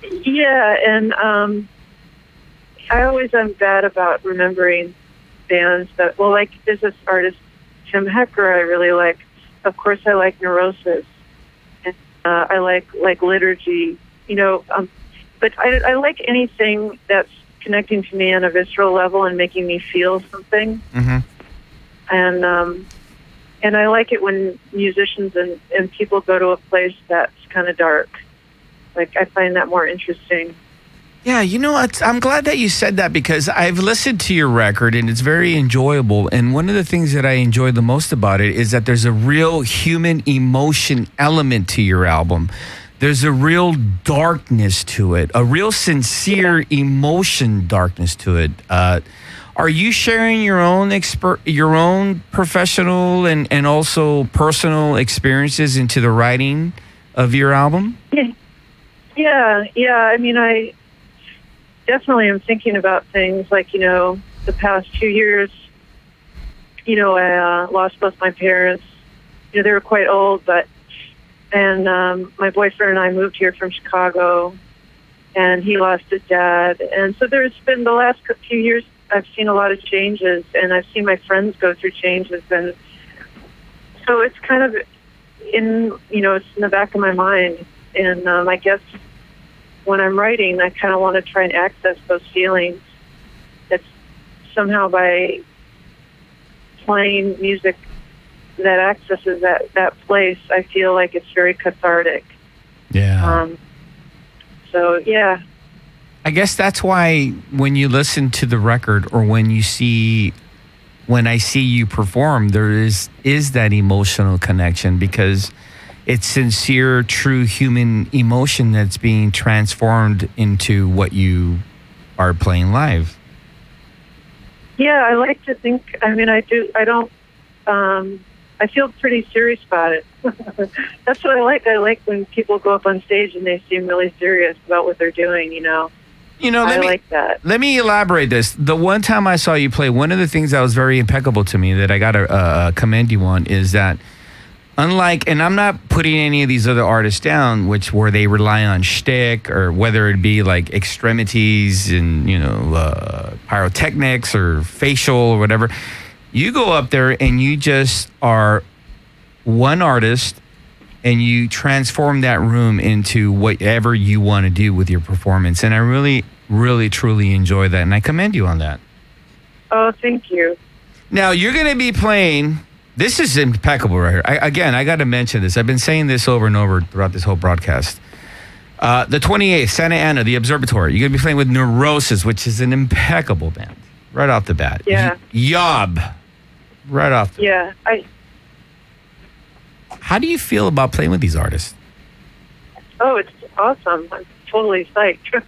Yeah, and I always am bad about remembering bands that, well, like there's this artist, Tim Hecker, I really like. Of course, I like Neurosis. And, I like Liturgy, but I like anything that's connecting to me on a visceral level and making me feel something. Mm-hmm. And I like it when musicians and people go to a place that's kind of dark. Like, I find that more interesting. Yeah, you know what? I'm glad that you said that, because I've listened to your record and it's very enjoyable. And one of the things that I enjoy the most about it is that there's a real human emotion element to your album. There's a real darkness to it, a real sincere emotion darkness to it. Are you sharing your own professional and also personal experiences into the writing of your album? Yeah. I mean, I definitely am thinking about things like, the past 2 years, I lost both my parents. They were quite old, and my boyfriend and I moved here from Chicago, and he lost his dad. And so there's been the last few years, I've seen a lot of changes, and I've seen my friends go through changes. And so it's kind of it's in the back of my mind. And I guess when I'm writing, I kind of want to try and access those feelings. That's somehow by playing music that accesses that place, I feel like it's very cathartic. Yeah. So, yeah. I guess that's why when you listen to the record, or when I see you perform, there is that emotional connection, because it's sincere, true human emotion that's being transformed into what you are playing live. Yeah, I like to think, I feel pretty serious about it. That's what I like. I like when people go up on stage and they seem really serious about what they're doing, I like that. Let me elaborate this. The one time I saw you play, one of the things that was very impeccable to me that I got to commend you on is that, unlike, and I'm not putting any of these other artists down, where they rely on shtick, or whether it be like extremities and, pyrotechnics or facial or whatever. You go up there and you just are one artist, and you transform that room into whatever you want to do with your performance. And I really, really, truly enjoy that. And I commend you on that. Oh, thank you. Now, you're going to be playing... This is impeccable right here. I got to mention this. I've been saying this over and over throughout this whole broadcast. The 28th, Santa Ana, the Observatory. You're going to be playing with Neurosis, which is an impeccable band. Right off the bat. Yeah. Yob. Right off the bat. Yeah. How do you feel about playing with these artists? Oh, it's awesome. I'm totally psyched.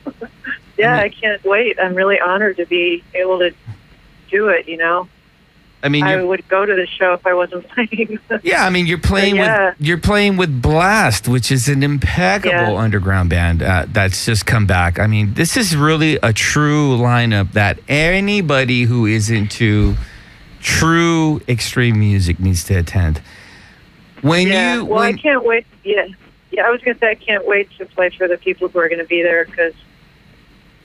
I can't wait. I'm really honored to be able to do it, I would go to the show if I wasn't playing. Yeah, you're playing with Blast, which is an impeccable underground band that's just come back. This is really a true lineup that anybody who is into true extreme music needs to attend. I can't wait. Yeah, I was going to say I can't wait to play for the people who are going to be there, because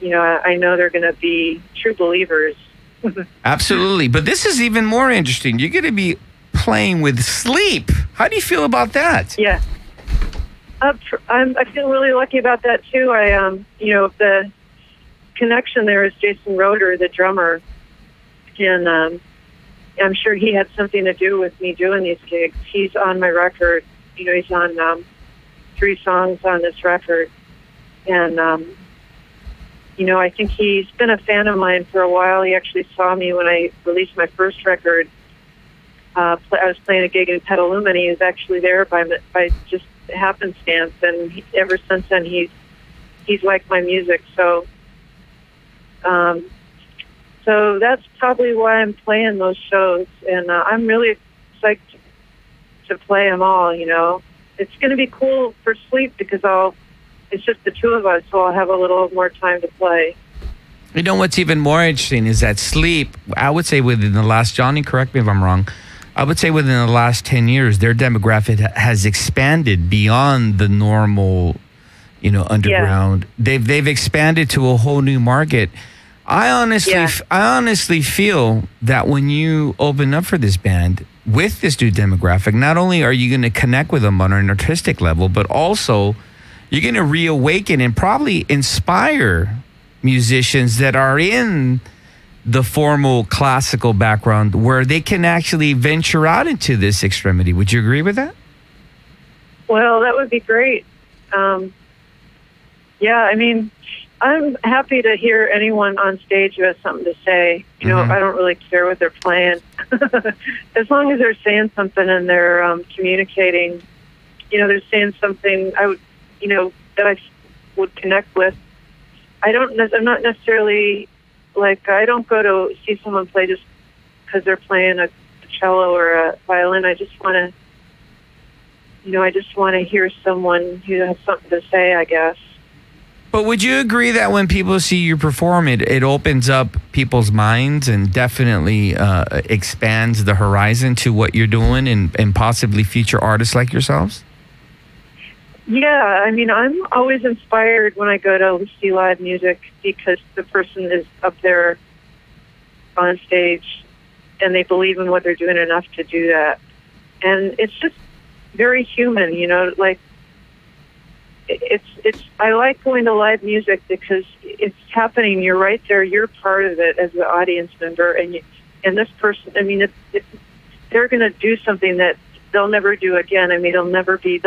I know they're going to be true believers. Absolutely. But this is even more interesting. You're going to be playing with Sleep. How do you feel about that? Yeah. I feel really lucky about that too. The connection there is Jason Roeder, the drummer, and I'm sure he had something to do with me doing these gigs. He's on my record. He's on 3 songs on this record, and I think he's been a fan of mine for a while. He actually saw me when I released my first record. I was playing a gig in Petaluma, and he was actually there by just happenstance, and ever since then he's liked my music. So that's probably why I'm playing those shows, and I'm really psyched to play them all. It's going to be cool for Sleep because it's just the 2 of us, so I'll have a little more time to play. You know what's even more interesting is that Sleep, I would say within the last, Johnny, correct me if I'm wrong, I would say within the last 10 years, their demographic has expanded beyond the normal, underground. Yeah. They've expanded to a whole new market. I honestly feel that when you open up for this band with this new demographic, not only are you going to connect with them on an artistic level, but also you're going to reawaken and probably inspire musicians that are in the formal classical background where they can actually venture out into this extremity. Would you agree with that? Well, that would be great. I'm happy to hear anyone on stage who has something to say. I don't really care what they're playing. As long as they're saying something and they're communicating, they're saying something that I would connect with. I'm not necessarily, I don't go to see someone play just because they're playing a cello or a violin. I just want to hear someone who has something to say, I guess. But would you agree that when people see you perform, it opens up people's minds and definitely expands the horizon to what you're doing and possibly future artists like yourselves? Yeah, I'm always inspired when I go to see live music because the person is up there on stage and they believe in what they're doing enough to do that. And it's just very human, I like going to live music because it's happening. You're right there. You're part of it as the audience member, and this person. They're going to do something that they'll never do again. They'll never play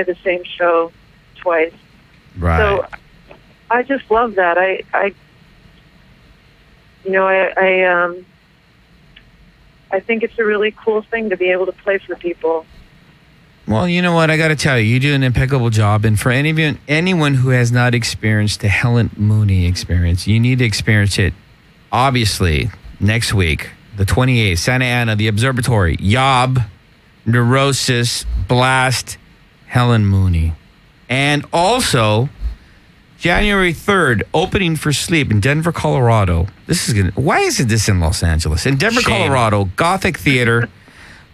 the same show twice. Right. So I just love that. I think it's a really cool thing to be able to play for people. Well, you know what? I got to tell you, you do an impeccable job. And for anyone who has not experienced the Helen Mooney experience, you need to experience it, obviously, next week, the 28th, Santa Ana, the Observatory, Yob, Neurosis, Blast, Helen Mooney. And also, January 3rd, opening for Sleep in Denver, Colorado. Why isn't this in Los Angeles? In Denver, Colorado, Gothic Theater.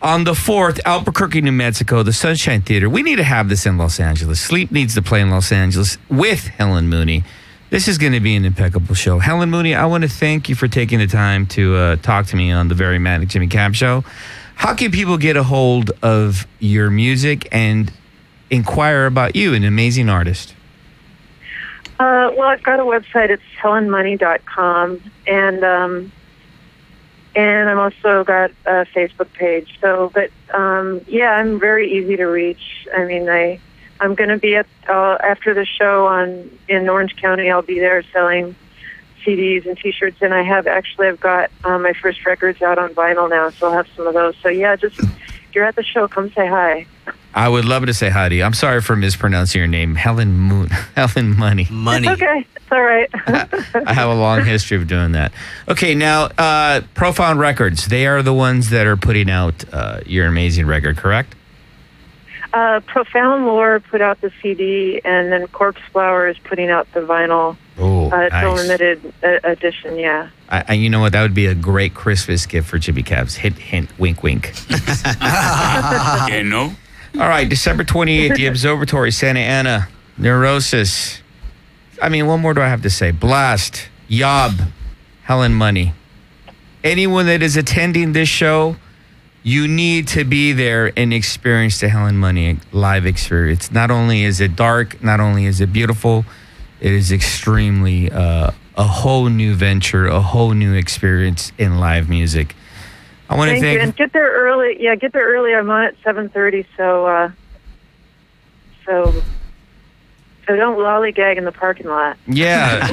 On the 4th, Albuquerque, New Mexico, the Sunshine Theater. We need to have this in Los Angeles. Sleep needs to play in Los Angeles with Helen Mooney. This is going to be an impeccable show. Helen Mooney, I want to thank you for taking the time to talk to me on the Very Manic Jimmy Cab Show. How can people get a hold of your music and inquire about you, an amazing artist? Well, I've got a website. It's helenmoney.com. And I've also got a Facebook page. I'm very easy to reach. I'm going to be at after the show in Orange County. I'll be there selling CDs and T-shirts, and I've got my first records out on vinyl now, so I'll have some of those. So if you're at the show, come say hi. I would love to say hi to you. I'm sorry for mispronouncing your name, Helen Money. It's okay. It's all right. I have a long history of doing that. Okay, now, Profound Records, they are the ones that are putting out your amazing record, correct? Profound Lore put out the CD, and then Corpse Flower is putting out the vinyl. Oh, it's nice. a limited edition, yeah. You know what? That would be a great Christmas gift for Jimmy Cabs. Hint, hint, wink, wink. Yeah, no? All right, December 28th, the Observatory, Santa Ana, Neurosis. What more do I have to say? Blast, Yob, Helen Money. Anyone that is attending this show, you need to be there and experience the Helen Money live experience. Not only is it dark, not only is it beautiful, it is extremely a whole new venture, a whole new experience in live music. I want to Thank you. And get there early. Yeah, get there early. I'm on at 7:30, so don't lollygag in the parking lot. Yeah.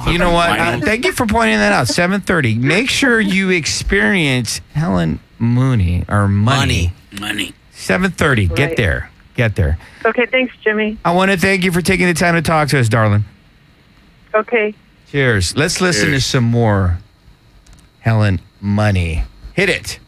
You know what? Thank you for pointing that out. 7:30. Make sure you experience Helen Mooney or Money. 7:30. Right. Get there. Get there. Okay, thanks, Jimmy. I want to thank you for taking the time to talk to us, darling. Okay. Cheers. Let's listen to Cheers. some more Helen Money. Hit it.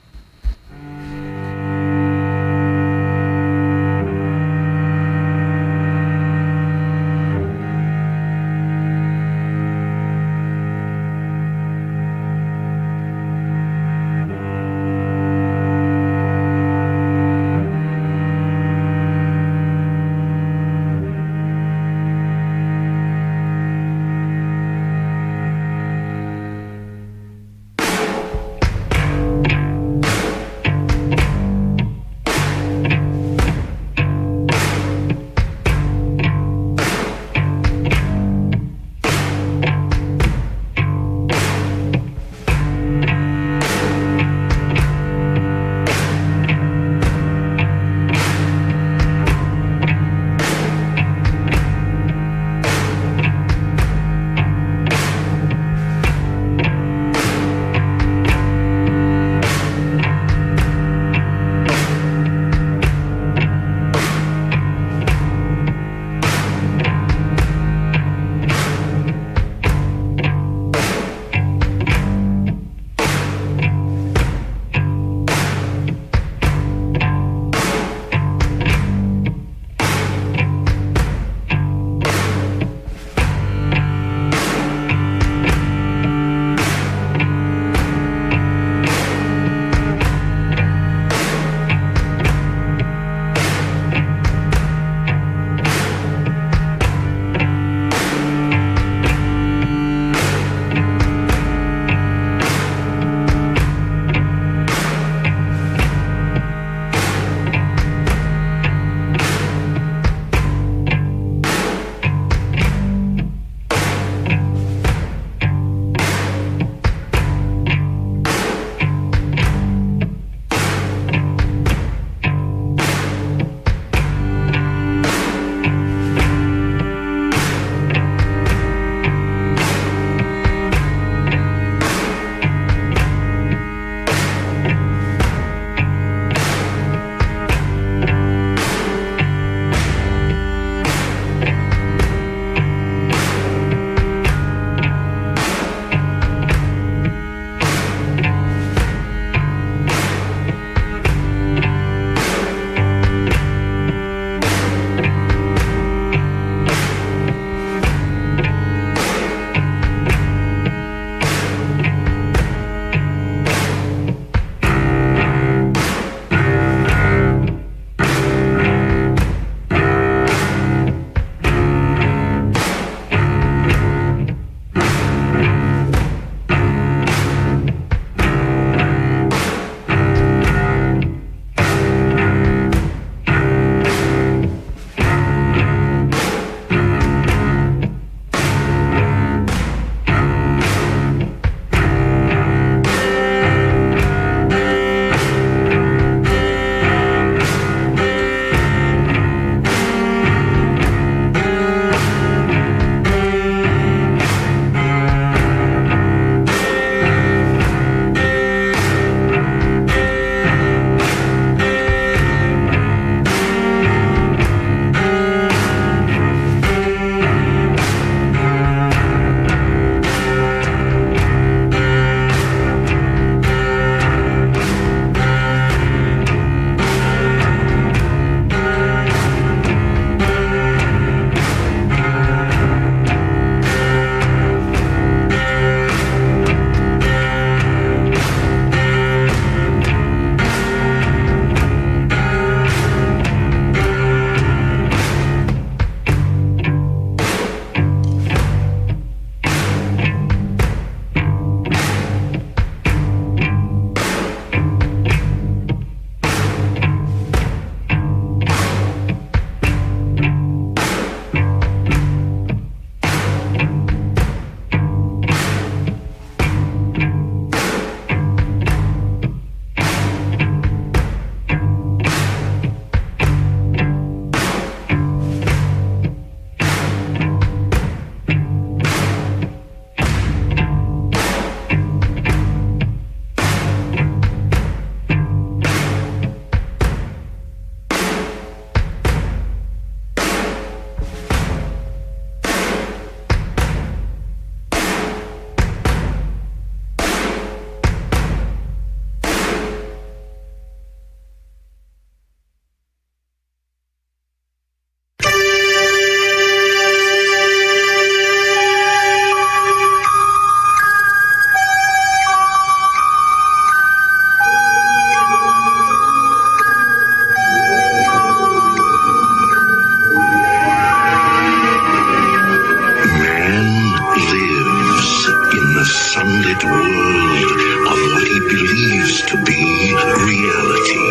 quiet world of what he believes to be reality.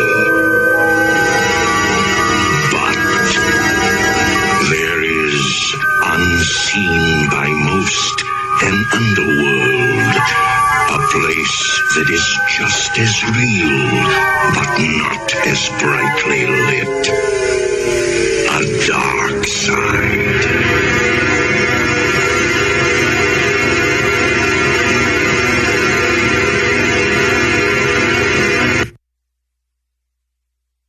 But there is, unseen by most, an underworld, a place that is just as real, but not as brightly lit.